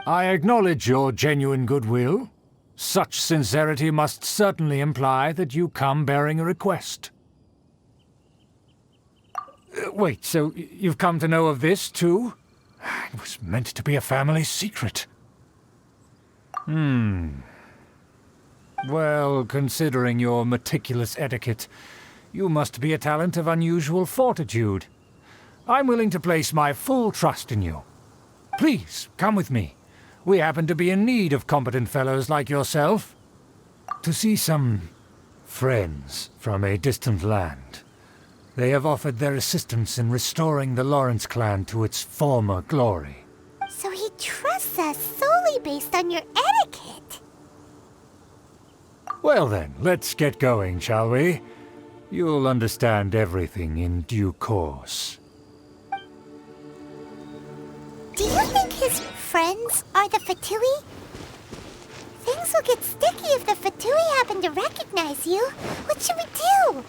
[SPEAKER 3] I acknowledge your genuine goodwill. Such sincerity must certainly imply that you come bearing a request. Wait, so you've come to know of this, too? It was meant to be a family secret. Well, considering your meticulous etiquette, you must be a talent of unusual fortitude. I'm willing to place my full trust in you. Please, come with me. We happen to be in need of competent fellows like yourself. To see some friends from a distant land. They have offered their assistance in restoring the Lawrence clan to its former glory.
[SPEAKER 2] So he trusts us solely based on your etiquette.
[SPEAKER 3] Well then, let's get going, shall we? You'll understand everything in due course.
[SPEAKER 2] Do you think his friends are the Fatui? Things will get sticky if the Fatui happen to recognize you. What should we do?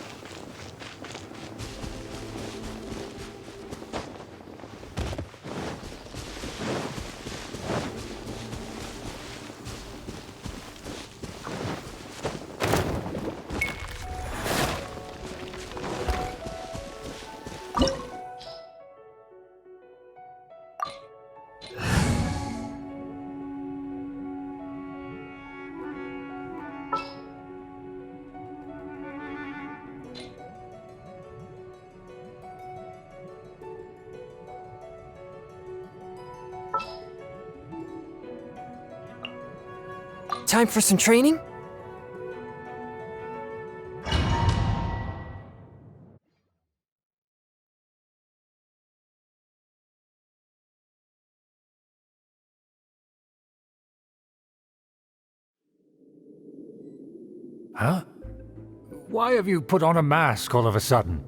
[SPEAKER 12] Time for some training?
[SPEAKER 3] Huh? Why have you put on a mask all of a sudden?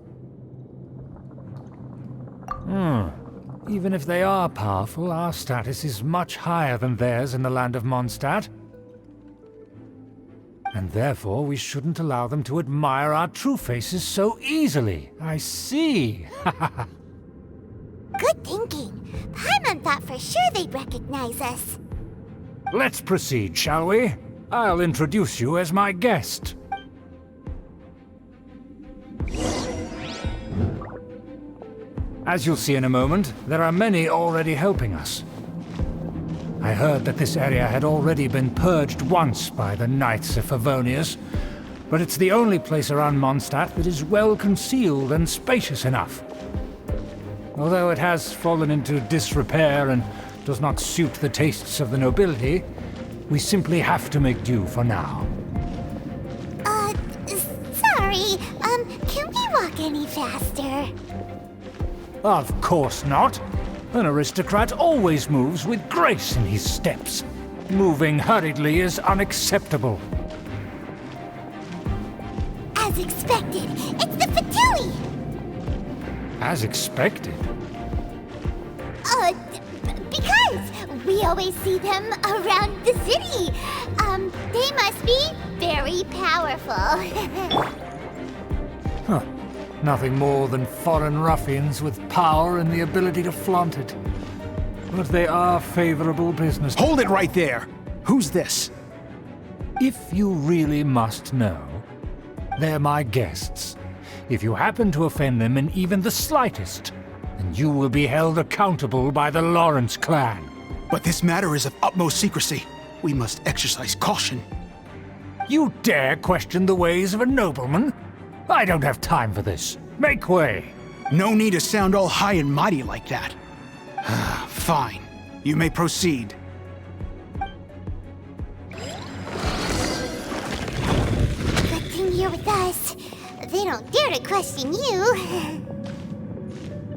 [SPEAKER 3] Even if they are powerful, our status is much higher than theirs in the land of Mondstadt. And therefore, we shouldn't allow them to admire our true faces so easily. I see.
[SPEAKER 2] Good thinking. for sure they'd recognize us.
[SPEAKER 3] Let's proceed, shall we? I'll introduce you as my guest. As you'll see in a moment, there are many already helping us. I heard that this area had already been purged once by the Knights of Favonius, but it's the only place around Mondstadt that is well concealed and spacious enough. Although it has fallen into disrepair and does not suit the tastes of the nobility, we simply have to make do for now.
[SPEAKER 2] Sorry, can we walk any faster?
[SPEAKER 3] Of course not. An aristocrat always moves with grace in his steps. Moving hurriedly is unacceptable.
[SPEAKER 2] As expected, it's the Fatui!
[SPEAKER 3] As expected?
[SPEAKER 2] Because we always see them around the city. They must be very powerful.
[SPEAKER 3] Huh. Nothing more than foreign ruffians with power and the ability to flaunt it. But they are favorable business.
[SPEAKER 9] Hold it right there! Who's this?
[SPEAKER 3] If you really must know, they're my guests. If you happen to offend them in even the slightest, then you will be held accountable by the Lawrence clan.
[SPEAKER 9] But this matter is of utmost secrecy. We must exercise caution.
[SPEAKER 3] You dare question the ways of a nobleman? I don't have time for this. Make way.
[SPEAKER 9] No need to sound all high and mighty like that. Fine. You may proceed.
[SPEAKER 2] Good thing you're with us. They don't dare to question you.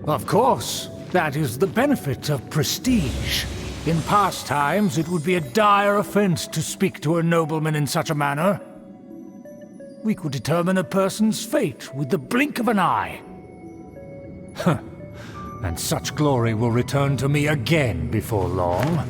[SPEAKER 3] Of course. That is the benefit of prestige. In past times, it would be a dire offense to speak to a nobleman in such a manner. We could determine a person's fate with the blink of an eye. Huh. And such glory will return to me again before long.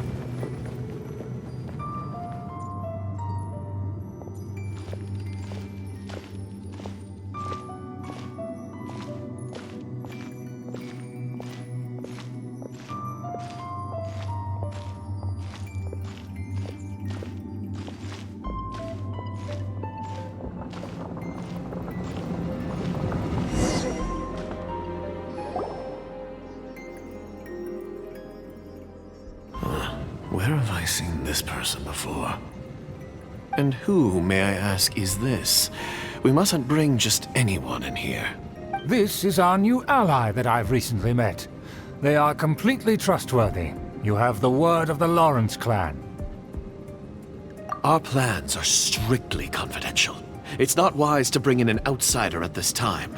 [SPEAKER 13] Where have I seen this person before? And who, may I ask, is this? We mustn't bring just anyone in here.
[SPEAKER 3] This is our new ally that I've recently met. They are completely trustworthy. You have the word of the Lawrence clan.
[SPEAKER 13] Our plans are strictly confidential. It's not wise to bring in an outsider at this time.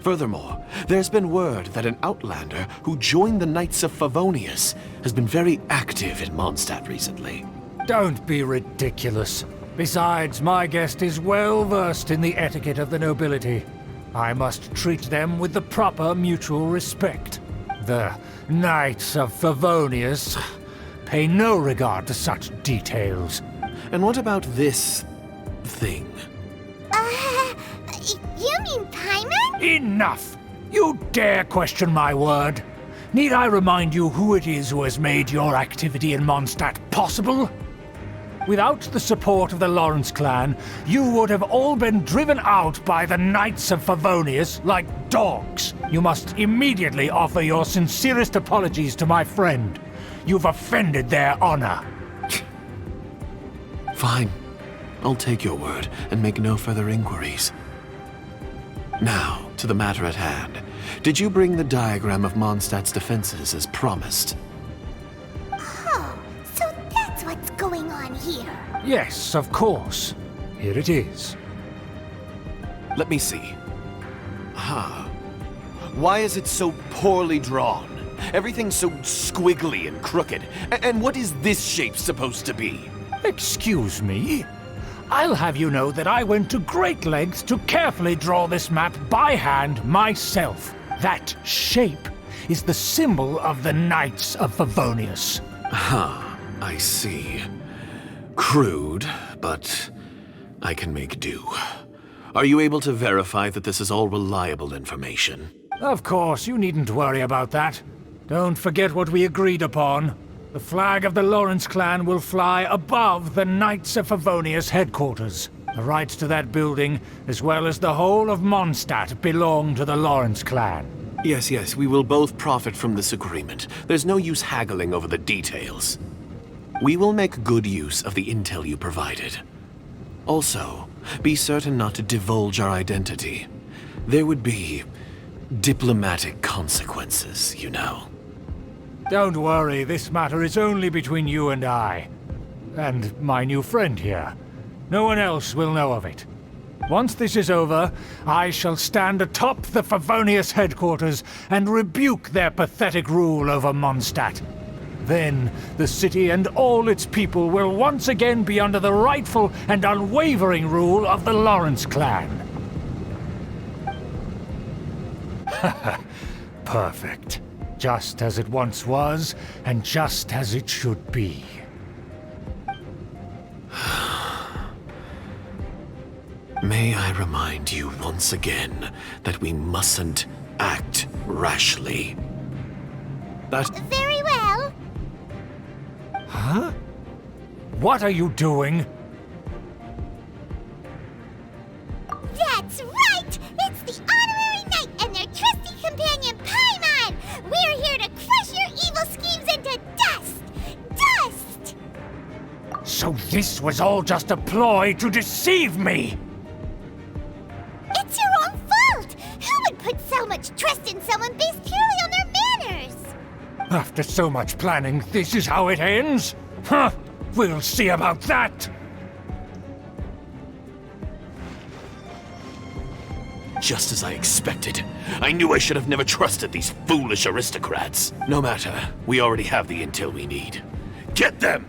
[SPEAKER 13] Furthermore, there's been word that an outlander who joined the Knights of Favonius has been very active in Mondstadt recently.
[SPEAKER 3] Don't be ridiculous. Besides, my guest is well versed in the etiquette of the nobility. I must treat them with the proper mutual respect. The Knights of Favonius pay no regard to such details.
[SPEAKER 13] And what about this thing?
[SPEAKER 2] You mean Paimon?
[SPEAKER 3] Enough! You dare question my word? Need I remind you who it is who has made your activity in Mondstadt possible? Without the support of the Lawrence clan, you would have all been driven out by the Knights of Favonius like dogs. You must immediately offer your sincerest apologies to my friend. You've offended their honor.
[SPEAKER 13] Fine. I'll take your word and make no further inquiries. Now, to the matter at hand. Did you bring the diagram of Mondstadt's defenses as promised?
[SPEAKER 2] Oh, so that's what's going on here.
[SPEAKER 3] Yes, of course. Here it is.
[SPEAKER 13] Let me see. Why is it so poorly drawn? Everything's so squiggly and crooked. And what is this shape supposed to be?
[SPEAKER 3] Excuse me? I'll have you know that I went to great lengths to carefully draw this map by hand myself. That shape is the symbol of the Knights of Favonius.
[SPEAKER 13] I see. Crude, but I can make do. Are you able to verify that this is all reliable information?
[SPEAKER 3] Of course, you needn't worry about that. Don't forget what we agreed upon. The flag of the Lawrence clan will fly above the Knights of Favonius headquarters. The rights to that building, as well as the whole of Mondstadt, belong to the Lawrence clan.
[SPEAKER 13] Yes, we will both profit from this agreement. There's no use haggling over the details. We will make good use of the intel you provided. Also, be certain not to divulge our identity. There would be diplomatic consequences, you know.
[SPEAKER 3] Don't worry, this matter is only between you and I. And my new friend here. No one else will know of it. Once this is over, I shall stand atop the Favonius headquarters and rebuke their pathetic rule over Mondstadt. Then, the city and all its people will once again be under the rightful and unwavering rule of the Lawrence clan. Perfect. Just as it once was, and just as it should be.
[SPEAKER 13] May I remind you once again that we mustn't act rashly.
[SPEAKER 2] Very well.
[SPEAKER 3] Huh? What are you doing?
[SPEAKER 2] That's right! It's the Honorary Knight and their trusty companion, Paimon! We're here to crush your evil schemes into dust! Dust!
[SPEAKER 3] So this was all just a ploy to deceive me!
[SPEAKER 2] It's your own fault! Who would put so much trust in someone based purely on their manners?
[SPEAKER 3] After so much planning, this is how it ends? Huh! We'll see about that!
[SPEAKER 13] Just as I expected. I knew I should have never trusted these foolish aristocrats. No matter, we already have the intel we need. Get them!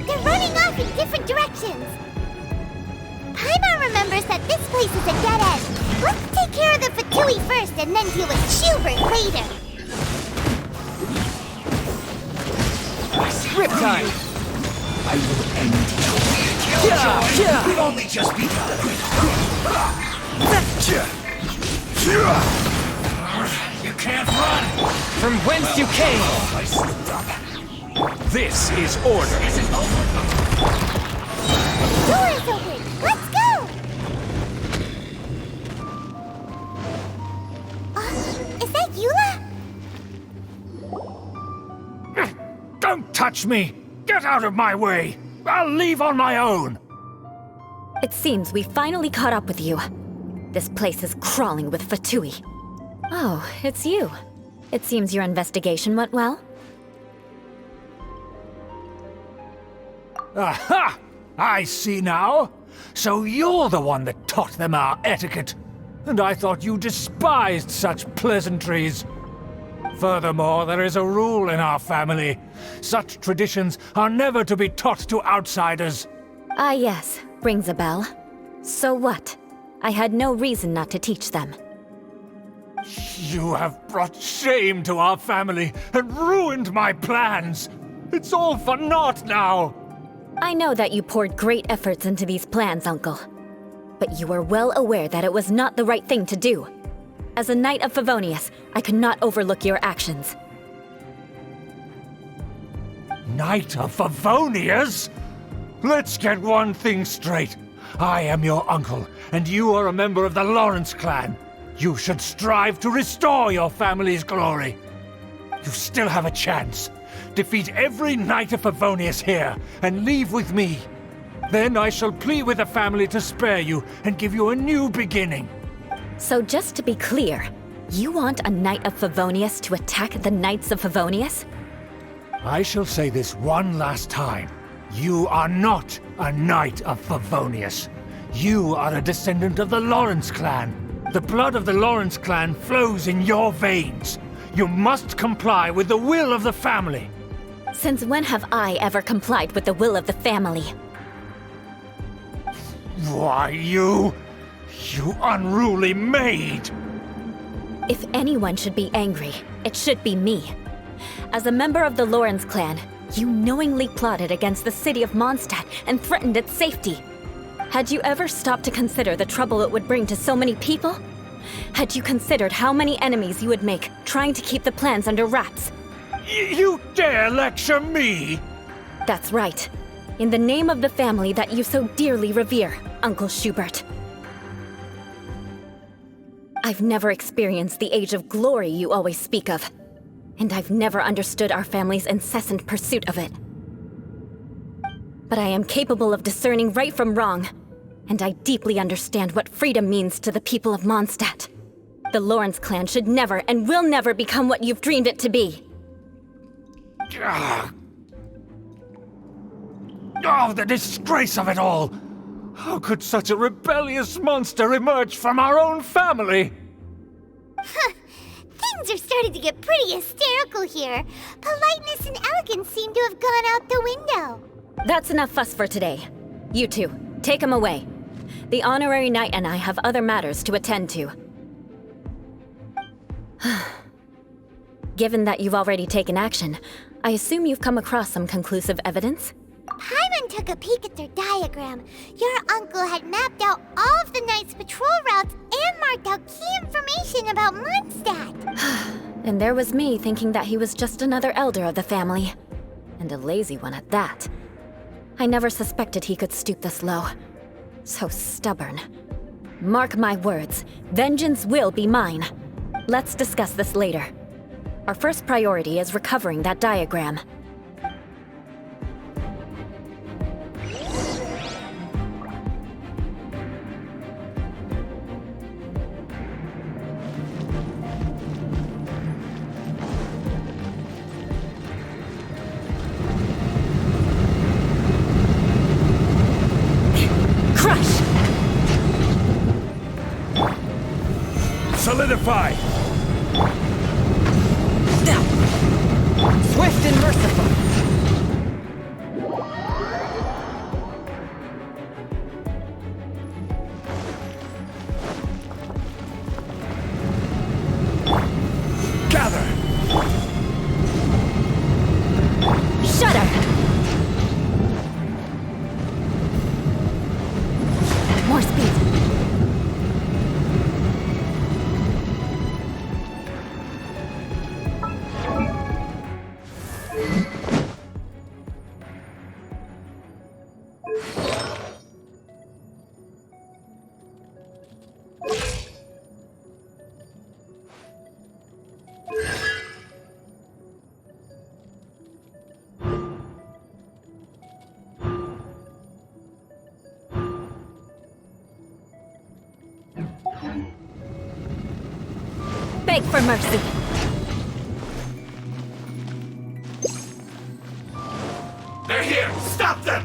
[SPEAKER 2] They're running off in different directions. Paimon remembers that this place is a dead end. Let's take care of the Fatui first and then deal with Schubert later.
[SPEAKER 5] Riptide! I will end you. We've only just begun. You can't run!
[SPEAKER 12] From whence you came!
[SPEAKER 5] This is order.
[SPEAKER 2] Door is open! Let's go! Is that Eula?
[SPEAKER 3] Don't touch me! Get out of my way! I'll leave on my own!
[SPEAKER 6] It seems we finally caught up with you. This place is crawling with Fatui. Oh, it's you. It seems your investigation went well.
[SPEAKER 3] Aha! I see now. So you're the one that taught them our etiquette. And I thought you despised such pleasantries. Furthermore, there is a rule in our family. Such traditions are never to be taught to outsiders.
[SPEAKER 6] Ah yes, rings a bell. So what? I had no reason not to teach them.
[SPEAKER 3] You have brought shame to our family and ruined my plans. It's all for naught now.
[SPEAKER 6] I know that you poured great efforts into these plans, Uncle. But you were well aware that it was not the right thing to do. As a Knight of Favonius, I could not overlook your actions.
[SPEAKER 3] Knight of Favonius? Let's get one thing straight. I am your uncle, and you are a member of the Lawrence clan. You should strive to restore your family's glory. You still have a chance. Defeat every Knight of Favonius here, and leave with me. Then I shall plead with the family to spare you and give you a new beginning.
[SPEAKER 6] So just to be clear, you want a Knight of Favonius to attack the Knights of Favonius?
[SPEAKER 3] I shall say this one last time. You are not a Knight of Favonius. You are a descendant of the Lawrence clan. The blood of the Lawrence clan flows in your veins. You must comply with the will of the family.
[SPEAKER 6] Since when have I ever complied with the will of the family?
[SPEAKER 3] Why, you unruly maid!
[SPEAKER 6] If anyone should be angry, it should be me. As a member of the Lawrence clan, you knowingly plotted against the city of Mondstadt and threatened its safety. Had you ever stopped to consider the trouble it would bring to so many people? Had you considered how many enemies you would make trying to keep the plans under wraps?
[SPEAKER 3] You dare lecture me?
[SPEAKER 6] That's right. In the name of the family that you so dearly revere, Uncle Schubert. I've never experienced the age of glory you always speak of, and I've never understood our family's incessant pursuit of it. But I am capable of discerning right from wrong, and I deeply understand what freedom means to the people of Mondstadt. The Lawrence clan should never and will never become what you've dreamed it to be.
[SPEAKER 3] Oh, the disgrace of it all! How could such a rebellious monster emerge from our own family?
[SPEAKER 2] Things are starting to get pretty hysterical here. Politeness and elegance seem to have gone out the window.
[SPEAKER 6] That's enough fuss for today. You two, take him away. The honorary knight and I have other matters to attend to. Given that you've already taken action, I assume you've come across some conclusive evidence?
[SPEAKER 2] Paimon took a peek at their diagram. Your uncle had mapped out all of the Knight's patrol routes and marked out key information about Mondstadt.
[SPEAKER 6] And there was me thinking that he was just another elder of the family. And a lazy one at that. I never suspected he could stoop this low. So stubborn. Mark my words, vengeance will be mine. Let's discuss this later. Our first priority is recovering that diagram.
[SPEAKER 3] Solidify!
[SPEAKER 12] Swift and merciful!
[SPEAKER 3] Gather!
[SPEAKER 6] Shudder! More speed! Beg for mercy.
[SPEAKER 5] They're here! Stop them!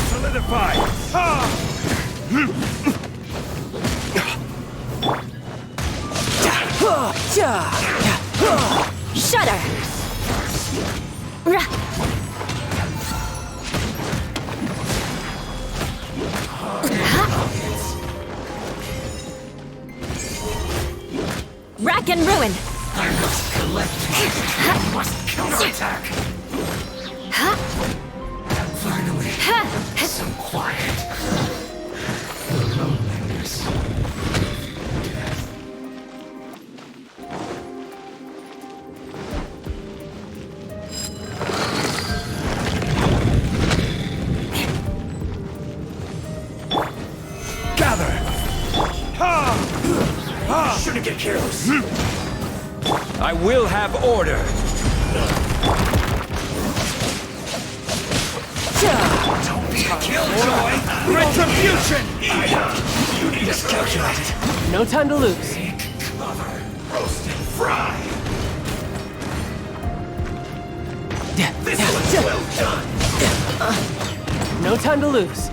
[SPEAKER 3] Solidify!
[SPEAKER 6] Shudder! Rack and ruin!
[SPEAKER 5] I must collect. I must counterattack. Finally, some quiet. Loneliness. Death.
[SPEAKER 3] Gather!
[SPEAKER 5] Shouldn't get careless.
[SPEAKER 10] I will have order.
[SPEAKER 5] Don't be a killjoy.
[SPEAKER 3] Retribution!
[SPEAKER 5] You need us calculated.
[SPEAKER 12] No time to lose.
[SPEAKER 5] Cover. Roast and fry. This one's well done.
[SPEAKER 12] No time to lose.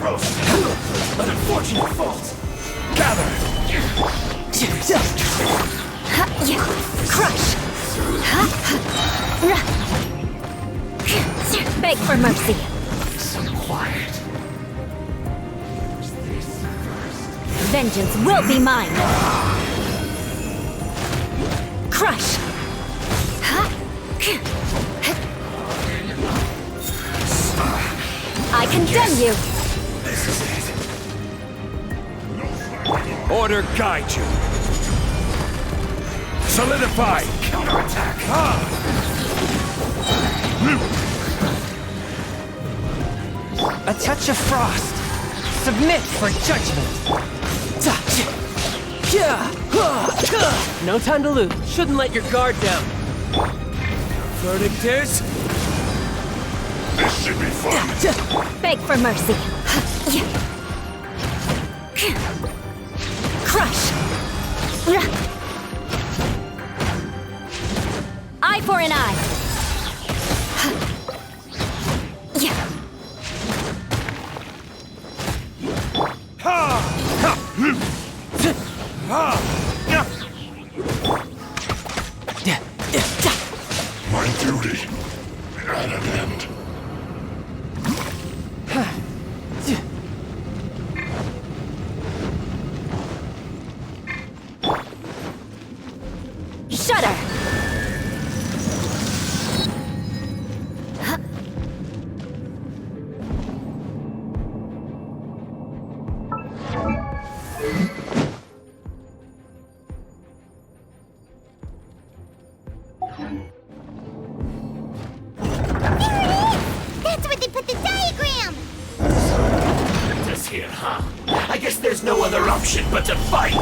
[SPEAKER 5] Roast. An unfortunate fault.
[SPEAKER 3] Gather!
[SPEAKER 6] Crush! Beg for mercy.
[SPEAKER 5] Some quiet.
[SPEAKER 6] Vengeance will be mine. Crush! I condemn you!
[SPEAKER 5] This is it.
[SPEAKER 3] Order guide you. Solidify.
[SPEAKER 5] Counterattack.
[SPEAKER 12] A touch of frost. Submit for judgment. No time to lose. Shouldn't let your guard down.
[SPEAKER 3] Verdict is...
[SPEAKER 5] This should be fun.
[SPEAKER 6] Beg for mercy. Crush. Eye for an eye.
[SPEAKER 5] My duty at an end.
[SPEAKER 6] Shudder.
[SPEAKER 2] That's where they put the diagram!
[SPEAKER 5] This here, huh? I guess there's no other option but to fight!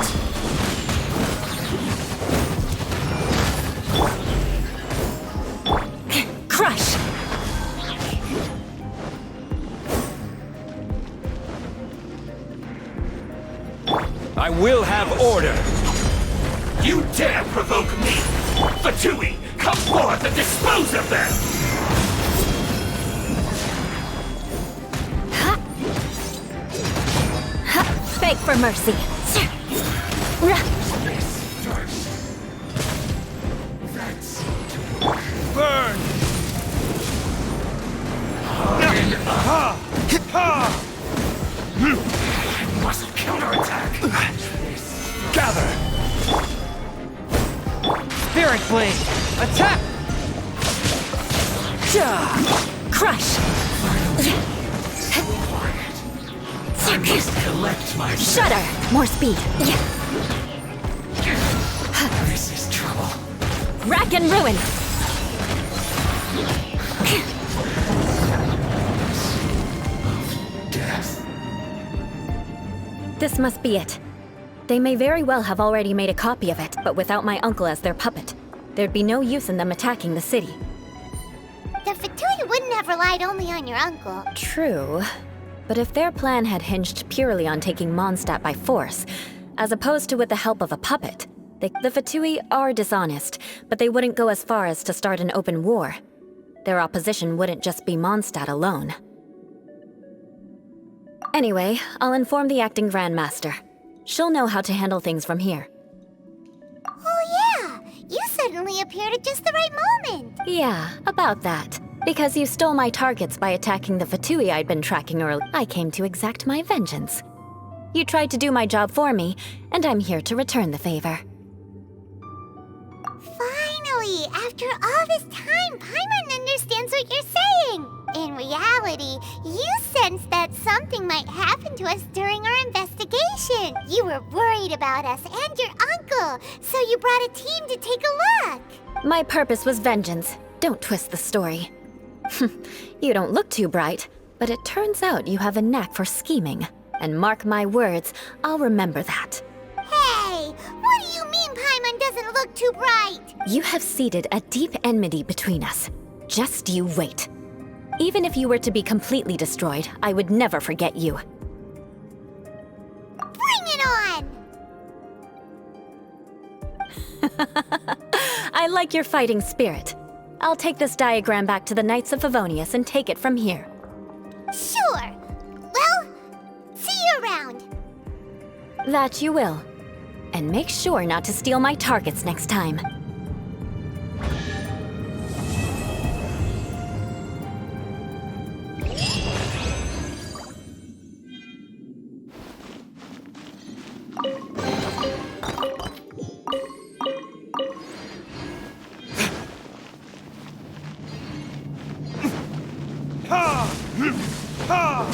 [SPEAKER 6] Crush.
[SPEAKER 3] I will have order.
[SPEAKER 5] You dare provoke me! Fatui, come forth and dispose of them!
[SPEAKER 6] Beg for mercy.
[SPEAKER 3] Burn!
[SPEAKER 5] I must counterattack!
[SPEAKER 3] Gather!
[SPEAKER 12] Spirit Blade. Attack!
[SPEAKER 6] Crush.
[SPEAKER 5] I must collect my
[SPEAKER 6] Shudder. More speed.
[SPEAKER 5] This is trouble.
[SPEAKER 6] Rack and ruin.
[SPEAKER 5] Death.
[SPEAKER 6] This must be it. They may very well have already made a copy of it, but without my uncle as their puppet. There'd be no use in them attacking the city.
[SPEAKER 2] The Fatui wouldn't have relied only on your uncle.
[SPEAKER 6] True. But if their plan had hinged purely on taking Mondstadt by force, as opposed to with the help of a puppet, the Fatui are dishonest, but they wouldn't go as far as to start an open war. Their opposition wouldn't just be Mondstadt alone. Anyway, I'll inform the acting Grandmaster. She'll know how to handle things from here.
[SPEAKER 2] Oh yeah! You suddenly appeared at just the right moment!
[SPEAKER 6] Yeah, about that. Because you stole my targets by attacking the Fatui I'd been tracking earlier, I came to exact my vengeance. You tried to do my job for me, and I'm here to return the favor.
[SPEAKER 2] Finally! After all this time, Paimon understands what you're saying! In reality, you sensed that something might happen to us during our investigation. You were worried about us and your uncle, so you brought a team to take a look.
[SPEAKER 6] My purpose was vengeance. Don't twist the story. You don't look too bright, but it turns out you have a knack for scheming. And mark my words, I'll remember that.
[SPEAKER 2] Hey! What do you mean Paimon doesn't look too bright?
[SPEAKER 6] You have seeded a deep enmity between us. Just you wait. Even if you were to be completely destroyed, I would never forget you.
[SPEAKER 2] Bring it on!
[SPEAKER 6] I like your fighting spirit. I'll take this diagram back to the Knights of Favonius and take it from here.
[SPEAKER 2] Sure. Well, see you around.
[SPEAKER 6] That you will. And make sure not to steal my targets next time.
[SPEAKER 3] Ha! Ha!